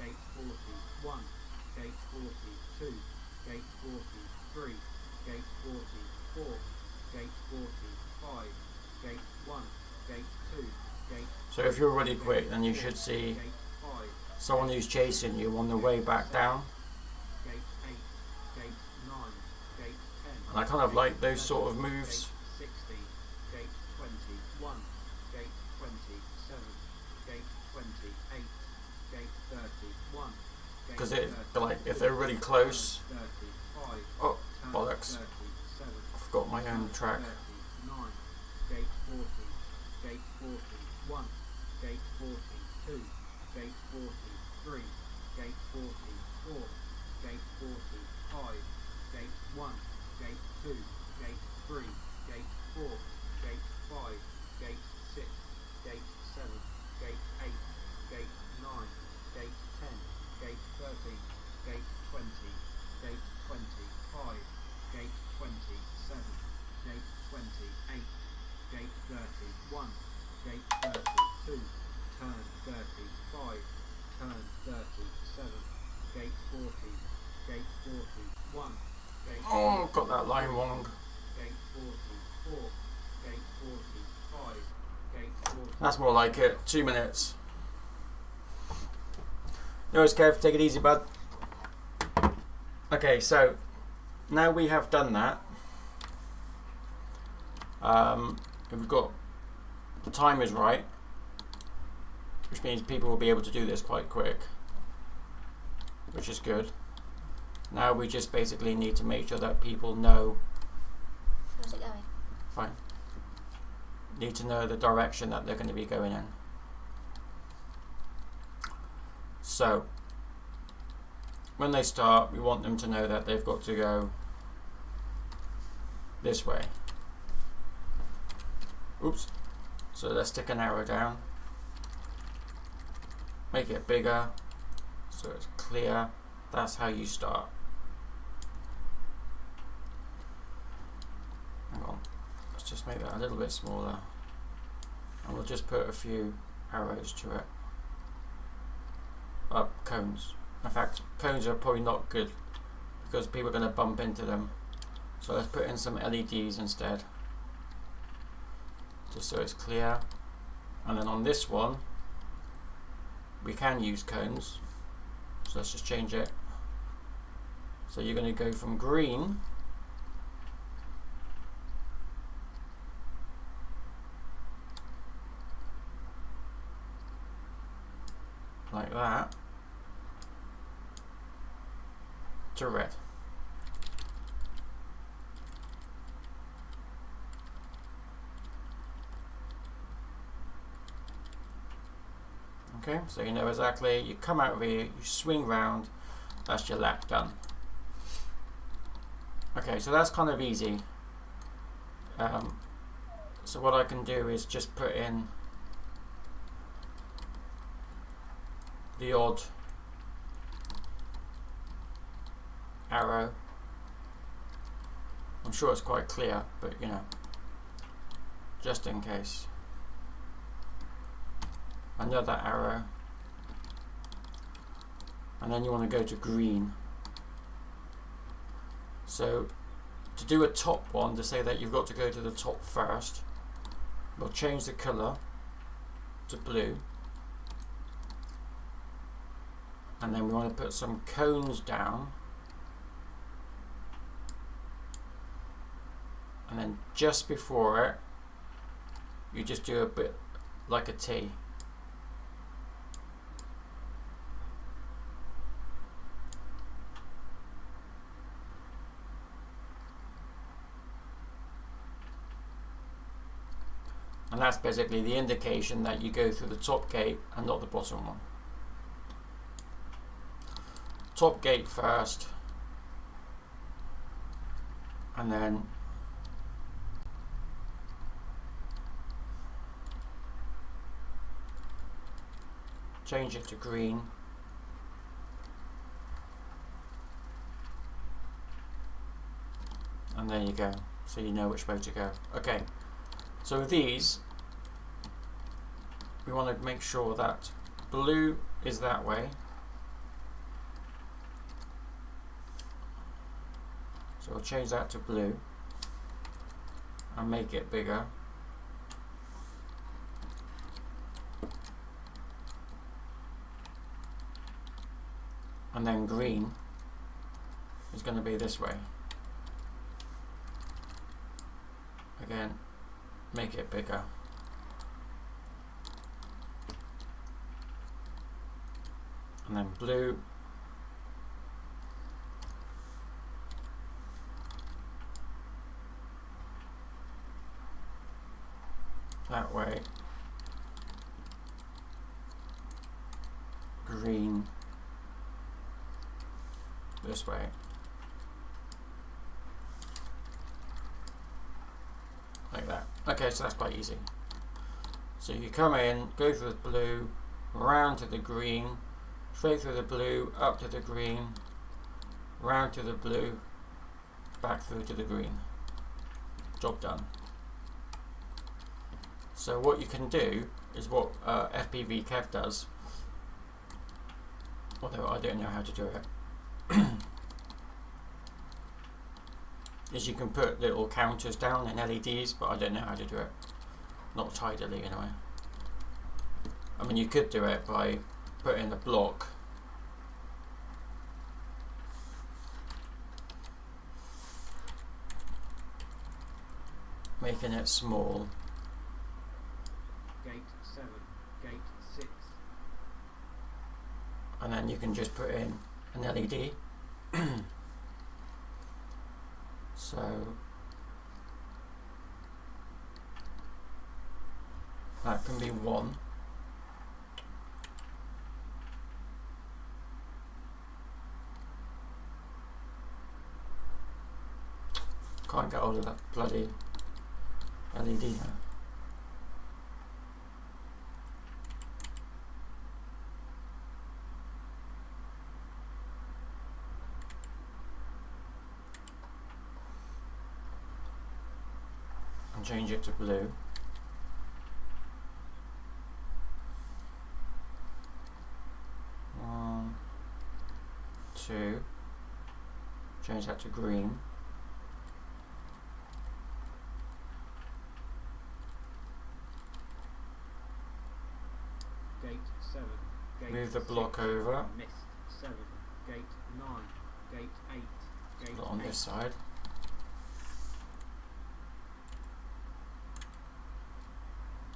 Gate 41, Gate 42, Gate 43, Gate 44, Gate 45, Gate 1, Gate 2, Gate So if you're really quick, then you should see Gate 5, someone who's chasing you on the way back down. Gate 8, Gate 9, Gate 10. And I kind of like those sort of moves. Gate 60, Gate 21, Gate 27, Gate 28, Gate 31. Because if they're really close. 35, Oh, turn bollocks. 37, I forgot my own track. 39, Gate 40, Gate 41, Gate 42, Gate 43, Gate 44, Gate 45, Gate 1, Gate 2, Gate 3, Gate 4, Gate 5, Gate 6, Gate 7, Gate 8, Gate 9, Gate 10, Gate 13, Gate 20, Gate 25, Gate 27, Gate 28, Gate 31, Gate 32, turn 35, turn 37, Gate 40, Gate 41, Gate Oh, got that line wrong. Gate 44, Gate 45, Gate 40. That's more like it. 2 minutes. No worries, Kev. Take it easy, bud. Okay, so now we have done that. We've got the time is right, which means people will be able to do this quite quick, which is good. Now we just basically need to make sure that people know. How's it going? Fine. Need to know the direction that they're going to be going in. So when they start, we want them to know that they've got to go this way. Oops. So let's stick an arrow down. Make it bigger so it's clear. That's how you start. Hang on. Let's just make that a little bit smaller. And we'll just put a few arrows to it. Cones. In fact, cones are probably not good because people are going to bump into them. So let's put in some LEDs instead, just so it's clear. And then on this one, we can use cones. So let's just change it. So you're going to go from green like that to red. Okay, so you know exactly, you come out of here, you swing round, that's your lap done. Okay, so that's kind of easy. So what I can do is just put in the odd arrow. I'm sure it's quite clear, but you know, just in case. Another arrow, and then you want to go to green. So to do a top one, to say that you've got to go to the top first, we'll change the colour to blue, and then we want to put some cones down, and then just before it you just do a bit like a T. And that's basically the indication that you go through the top gate and not the bottom one. Top gate first, and then change it to green. And there you go. So you know which way to go. Okay. So with these, we want to make sure that blue is that way. So we'll change that to blue and make it bigger. And then green is going to be this way. Again, make it bigger. And then blue. That way. Green. This way. Like that. Okay, so that's quite easy. So you come in, go through the blue, round to the green, straight through the blue, up to the green, round to the blue, back through to the green. Job done. So what you can do is what FPV Kev does, although I don't know how to do it, is you can put little counters down in LEDs, but I don't know how to do it. Not tidily anyway. I mean, you could do it by putting a block making it small. Gate 7, gate 6. And then you can just put in an LED. So that can be 1. Can't get hold of that bloody LED now. and change it to blue. One, two, change that to green. Gate 7. Gate Move the 6. block over. Missed. 7. Gate 9. Gate 8. Gate Put it on 8. this side.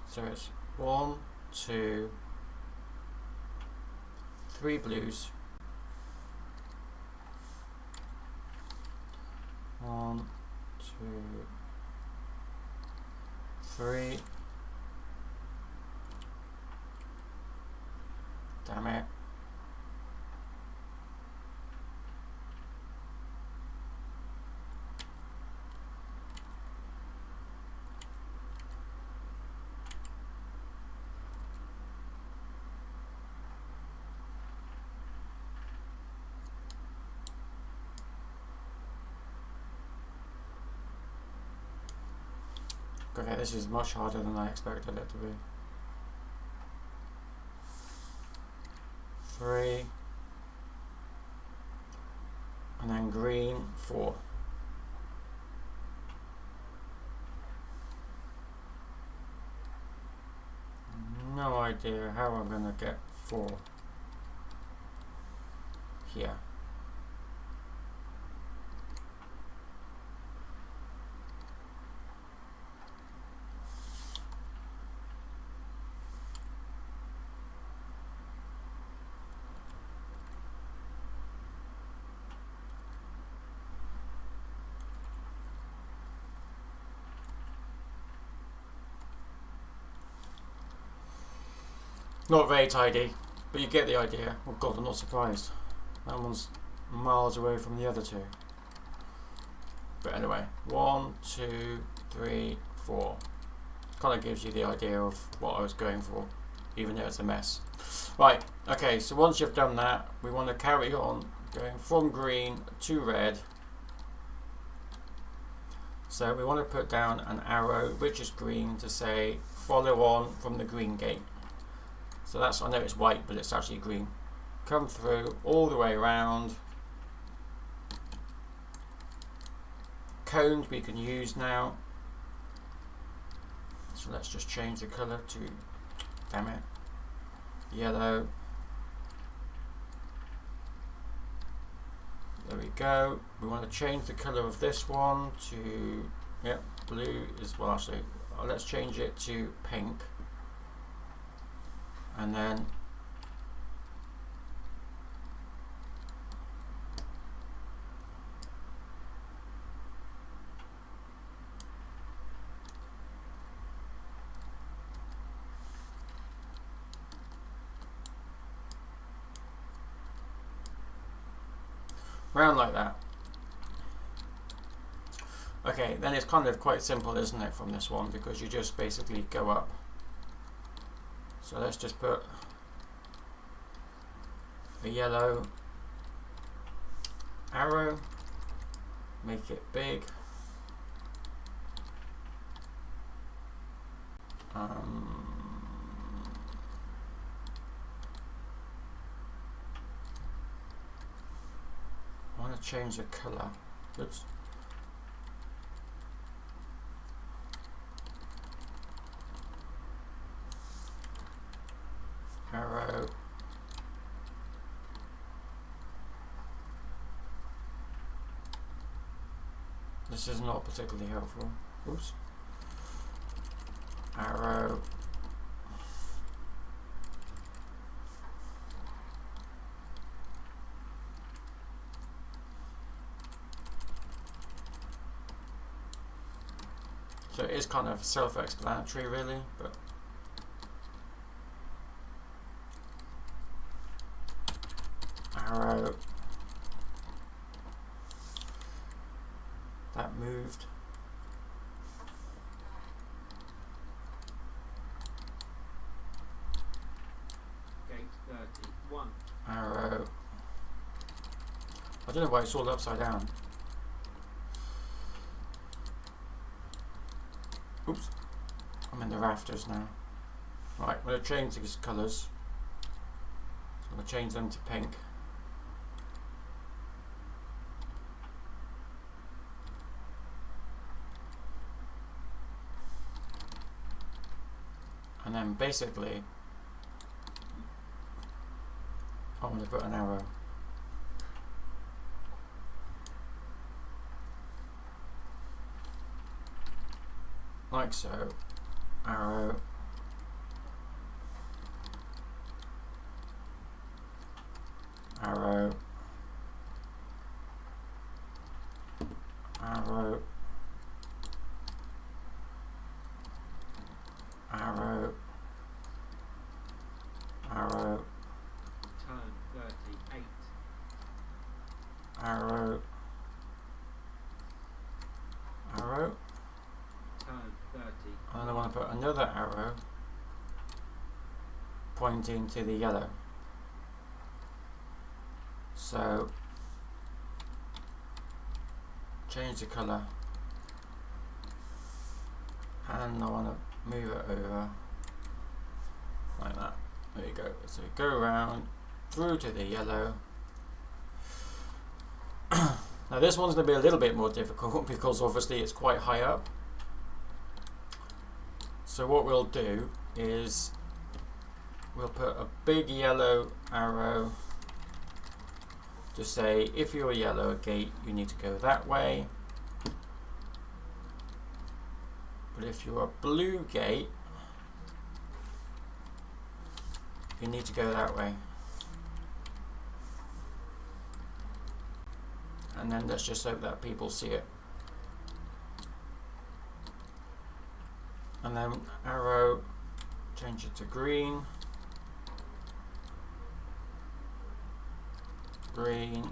So it's 1, 2, 3 blues. 1, 2, 3. Damn it. Okay, this is much harder than I expected it to be. 3, and then green 4. No idea how I'm gonna get 4 here. Not very tidy, but you get the idea. Oh god, I'm not surprised. That one's miles away from the other two. But anyway, 1, 2, 3, 4. Kind of gives you the idea of what I was going for, even though it's a mess. Right, okay, so once you've done that, we want to carry on going from green to red. So we want to put down an arrow, which is green, to say follow on from the green gate. So that's, I know it's white, but it's actually green. Come through all the way around. Cones we can use now. So let's just change the colour to, damn it, yellow. There we go. We want to change the colour of this one to, yep, blue is, well actually, let's change it to pink. And then round like that. Okay, then it's kind of quite simple, isn't it, from this one, because you just basically go up. So let's just put a yellow arrow, make it big. I want to change the colour. Oops. Arrow. This is not particularly helpful. Oops. Arrow. So it is kind of self-explanatory really, but arrow. That moved. Gate 31. Arrow. I don't know why it's all upside down. Oops, I'm in the rafters now. Right, I'm going to change these colours. I'm going to change them to pink. And then basically, I'm going to put an arrow. Like so. Arrow. Arrow. Arrow. Arrow. Arrow. Turn 38. Arrow. Arrow. Turn 30. And then I want to put another arrow pointing to the yellow. So change the colour, and I want to move it over like that. There you go. So go around through to the yellow. Now this one's going to be a little bit more difficult because obviously it's quite high up. So what we'll do is we'll put a big yellow arrow to say if you're a yellow gate you need to go that way, but if you're a blue gate you need to go that way. And then let's just hope that people see it. And then arrow, change it to green. Green.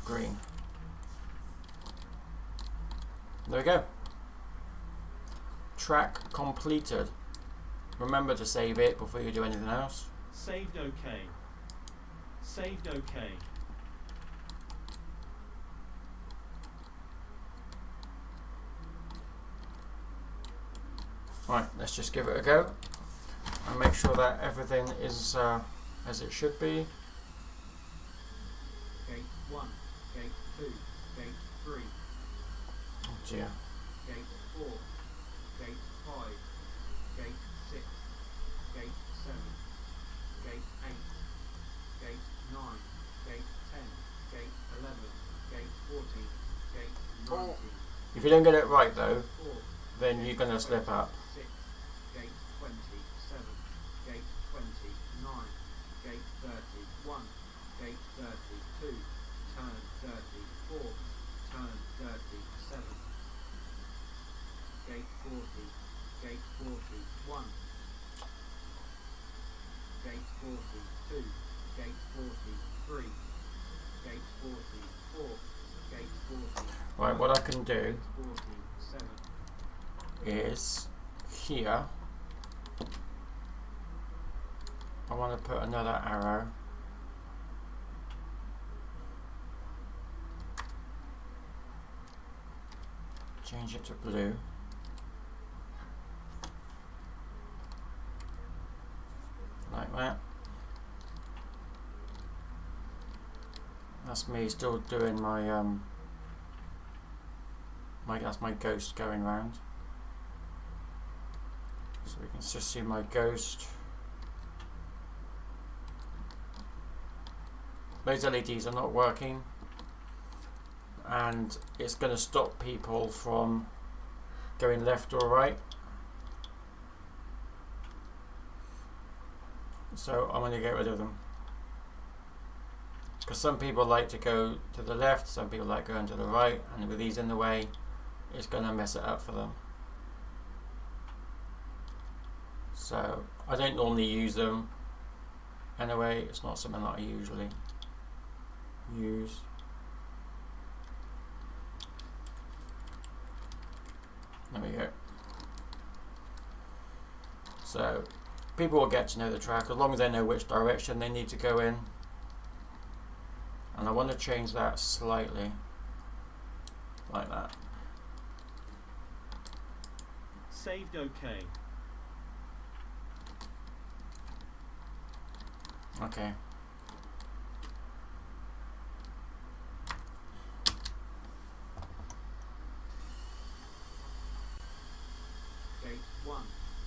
Green. There we go. Track completed. Remember to save it before you do anything else. Saved OK. Saved OK. Right, let's just give it a go and make sure that everything is as it should be. Gate 1, Gate 2, Gate 3, Oh dear. Gate 4, Gate 5, Gate 6, Gate 7, Gate 8, Gate 9, Gate 10, Gate 11, Gate 14, Gate 19, If you don't get it right though, 4, then you're going to slip up. 6, Gate 27, Gate 29, Gate 31, Gate 32, turn 34, turn 37, Gate 40, Gate 41, Gate 42, Gate 43, Gate 44, Gate 40. Right, what I can do Gate 47. is here I want to put another arrow. Change it to blue. Like that. That's me still doing my that's my ghost going round. So we can just see my ghost. Those LEDs are not working, and it's going to stop people from going left or right. So I'm going to get rid of them. Because some people like to go to the left, some people like going to the right, and with these in the way, it's going to mess it up for them. So I don't normally use them. Anyway, it's not something that I usually use. There we go. So people will get to know the track as long as they know which direction they need to go in. And I want to change that slightly. like that. Saved OK. Okay. Gate 1,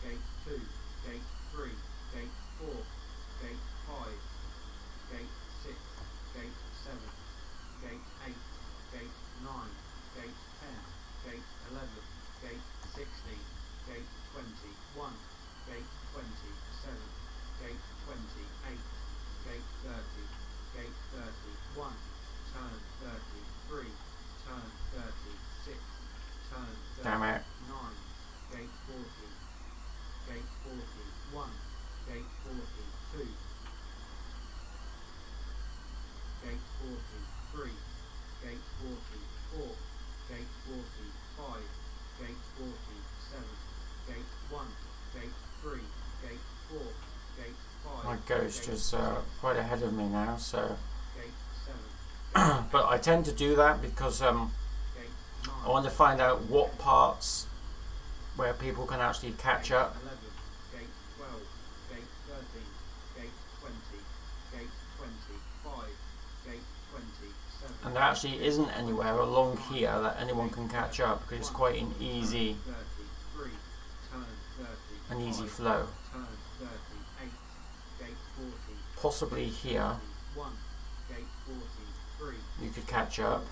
Gate 2, Gate 3, Gate 4, Gate 5, Gate 6, Gate 7, Gate 8, Gate 9, Gate 10, Gate 11, Gate 16, Gate 21, Gate 27, Gate 28, Gate 30, Gate 31, turn 33, turn 36, turn 39, Damn it. Gate 40, Gate 41, Gate 42, Gate 43, Gate 44, Gate 45, Gate 47, Gate 1, Gate 3, Gate 4, Gate 5. My ghost Gate is 6, quite ahead of me now, so Gate 7, but I tend to do that because Gate 9, I want to find out what parts where people can actually catch Gate up. 11, Gate 12, Gate 13, Gate 20, Gate 25, Gate 27. And there actually isn't anywhere along here that anyone can catch up because it's quite an easy, 33, turn 35, an easy flow. turn 38, Gate 40, Possibly here 41, Gate 43, you could catch up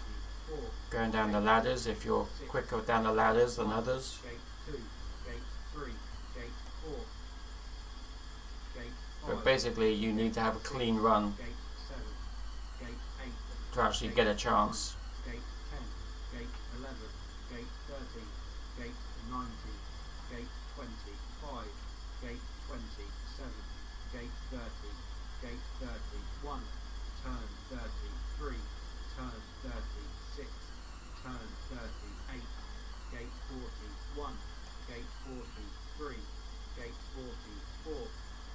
44, going down the ladders if you're quicker down the ladders than others. Gate 2, Gate 3, Gate 4, Gate 5, But basically you need to have a clean run Gate 7, Gate 8, to actually get a chance. Gate 10, Gate 11, Gate 13, Gate 19, Gate 25, Gate 27, Gate 30, Gate 31, turn 33, turn 36, turn 38, Gate 41, Gate 43, Gate 44,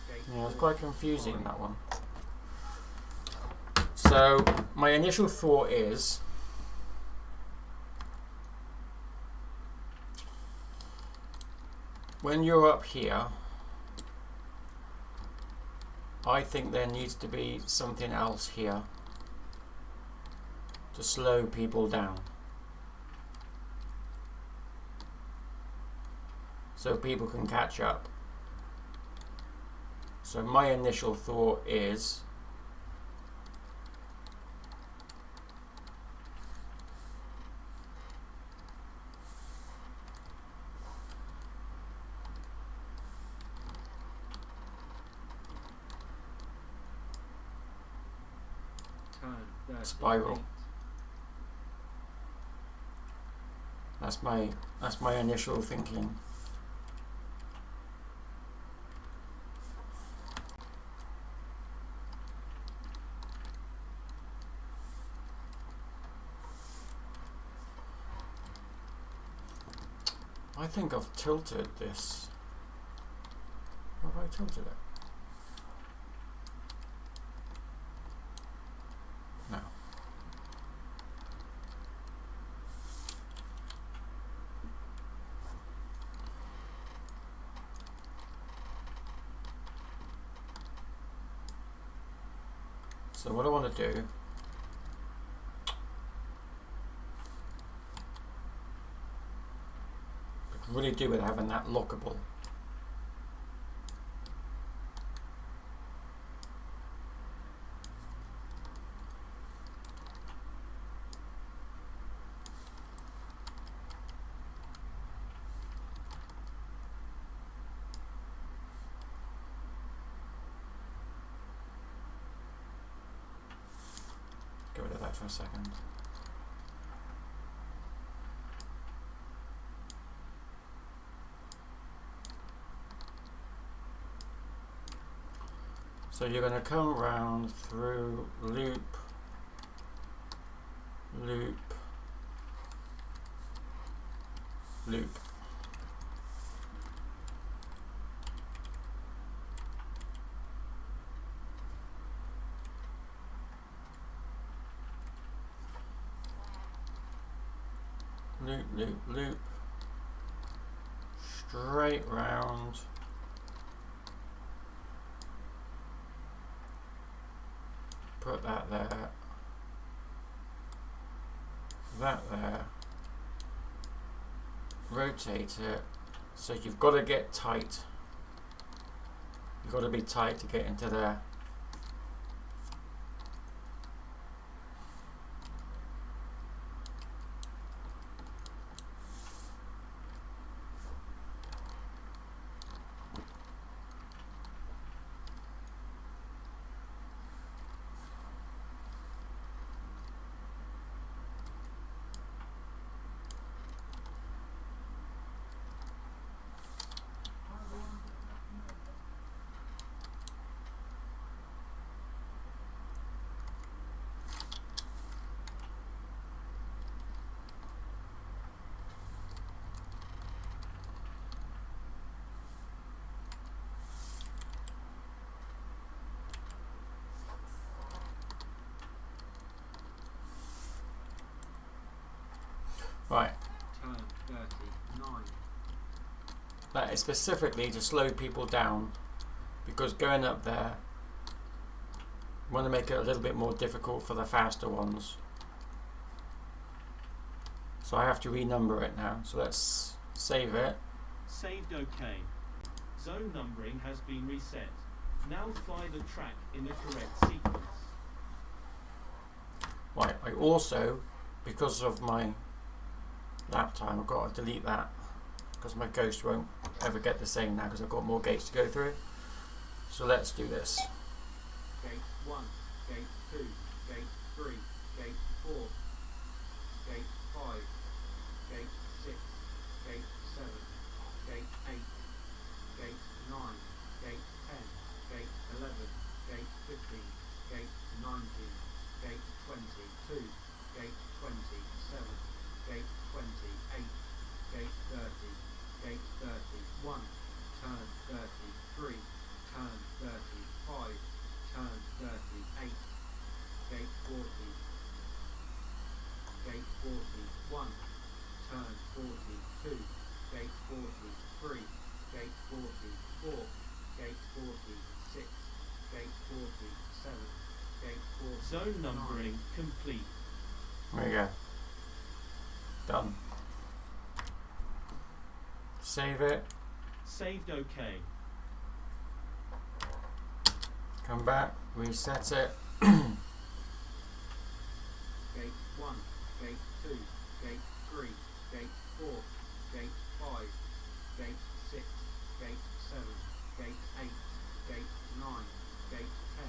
Gate Yeah, it's quite confusing, that one. So my initial thought is when you're up here, I think there needs to be something else here to slow people down, so people can catch up. So my initial thought is turn 38, spiral. That's my initial thinking. I think I've tilted this. Have I tilted it? No. So what I want to do could really do with having that lockable. Get rid of that for a second. So you're going to come round through loop, loop, loop. loop, loop, loop, straight round. Put that there, that there, rotate it. So you've got to get tight. You've got to be tight to get into there. Right. Turn 39. That is specifically to slow people down, because going up there, you want to make it a little bit more difficult for the faster ones. So I have to renumber it now. So let's save it. Saved OK. Zone numbering has been reset. Now fly the track in the correct sequence. Right, I also, because of my lap time, I've got to delete that, because my ghost won't ever get the same now because I've got more gates to go through. So let's do this. Gate 1, Gate 2, Gate 3, Gate 4, Gate 5, Gate 6, Gate 7, Gate 8, Gate 9, Gate 10, Gate 11, Gate 15, Gate 19, Gate 22, Gate 27, Gate 28, Gate 30, Gate 31, turn 33, turn 35, turn 38, Gate 40, Gate 41, turn 42, Gate 43, Gate 44, Gate 46, Gate 47, Gate 49. Zone numbering complete. There you go. Done. Save it. Saved OK. Come back. Reset it. Gate 1, Gate 2, Gate 3, Gate 4, Gate 5, Gate 6, Gate 7, Gate 8, Gate 9, Gate 10,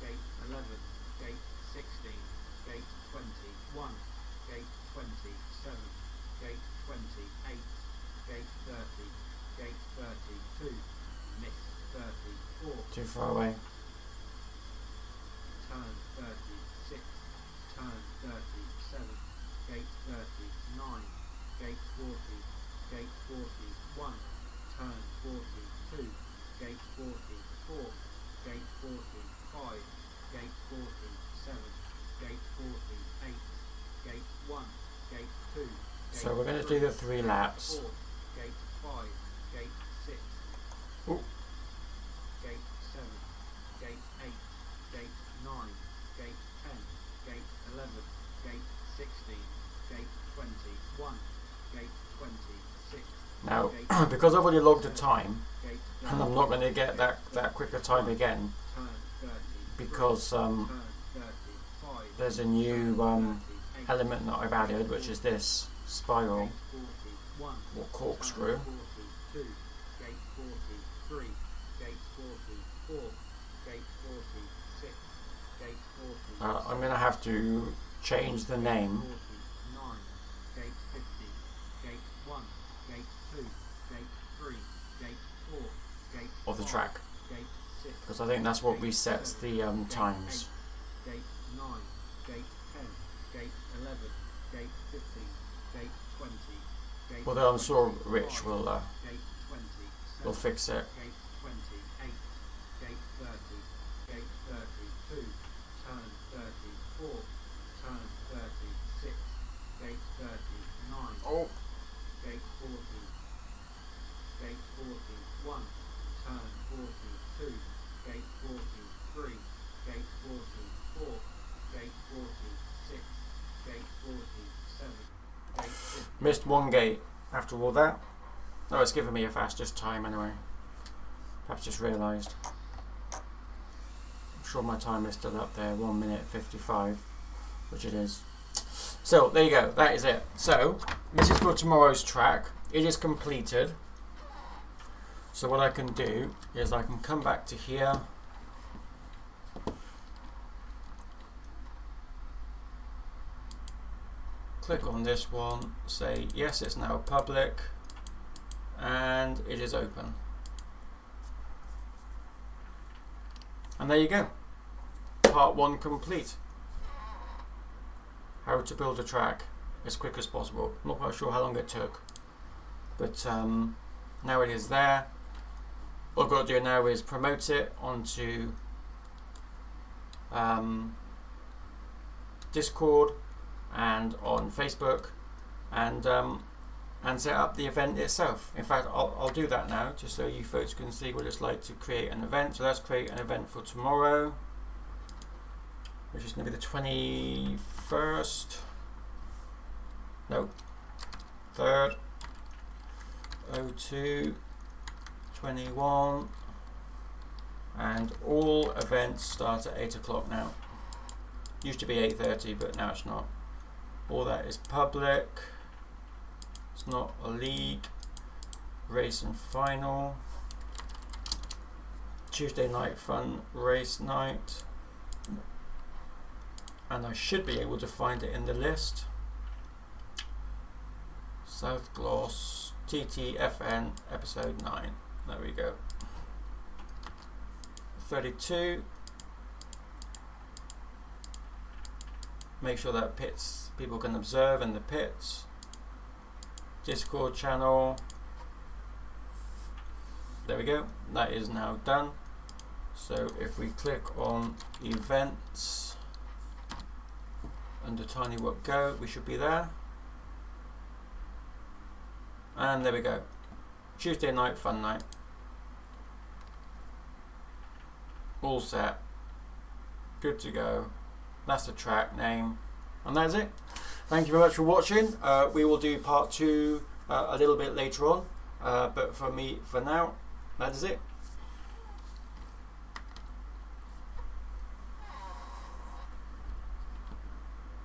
Gate 11, Gate 16, Gate 21, Gate 27, Gate 28, Gate 30, Gate 32, Miss 34, Too far away. turn 36, turn 37, Gate 39, Gate 40, Gate 41, turn 42, Gate 44, Gate 45, Gate 47, Gate 48, Gate 1, Gate 2, Gate So we're going to do the 3 laps. 4, Gate 5, Gate 6, Ooh. Gate 7, Gate 8, Gate 9, Gate 10, Gate 11, Gate 16, Gate 21, Gate 26, Now, Gate because I've already logged the time, Gate and I'm not going to get that quicker time again, turn 30, because turn 35, there's a new 38, element that I've added, which is this spiral Gate 41, or corkscrew. turn 42, Gate 43, Gate 44, Gate 46, Gate 47, I'm going to have to change the name 49, Gate 50, Gate 1, Gate 2, Gate 3, Gate 4, Gate of the 5, track, Gate 6, because I think that's what resets the times. Gate 9, Gate 10, Gate 11, Gate 15, Gate 20, Gate Although I'm sure 25, Rich will Gate 27, fix it. Gate 28, Gate 30, Gate 32, turn 34, turn 36, Gate 39, Oh. Missed one gate after all that. No, it's giving me a fastest time anyway. Perhaps just realised. I'm sure my time is still up there, 1 minute 55, which it is. So there you go, that is it. So this is for tomorrow's track. It is completed. So what I can do is I can come back to here. Click on this one, say yes, it's now public, and it is open. And there you go. Part 1 complete. How to build a track as quick as possible. I'm not quite sure how long it took, but now it is there. All I've got to do now is promote it onto Discord and on Facebook, and set up the event itself. In fact, I'll do that now just so you folks can see what it's like to create an event. So let's create an event for tomorrow, which is going to be the 21st. No, 3rd, 02, 21, and all events start at 8 o'clock now. Used to be 8:30, but now it's not. All that is public. It's not a league. Race and final. Tuesday night fun race night. And I should be able to find it in the list. South Gloss TTFN episode 9. There we go. 32. Make sure that pits people can observe in the pits. Discord channel. There we go. That is now done. So if we click on events under TinyWhat Go, we should be there. And there we go. Tuesday night fun night. All set. Good to go. That's the track name, and that's it. Thank you very much for watching. We will do part 2 a little bit later on, but for now, that is it.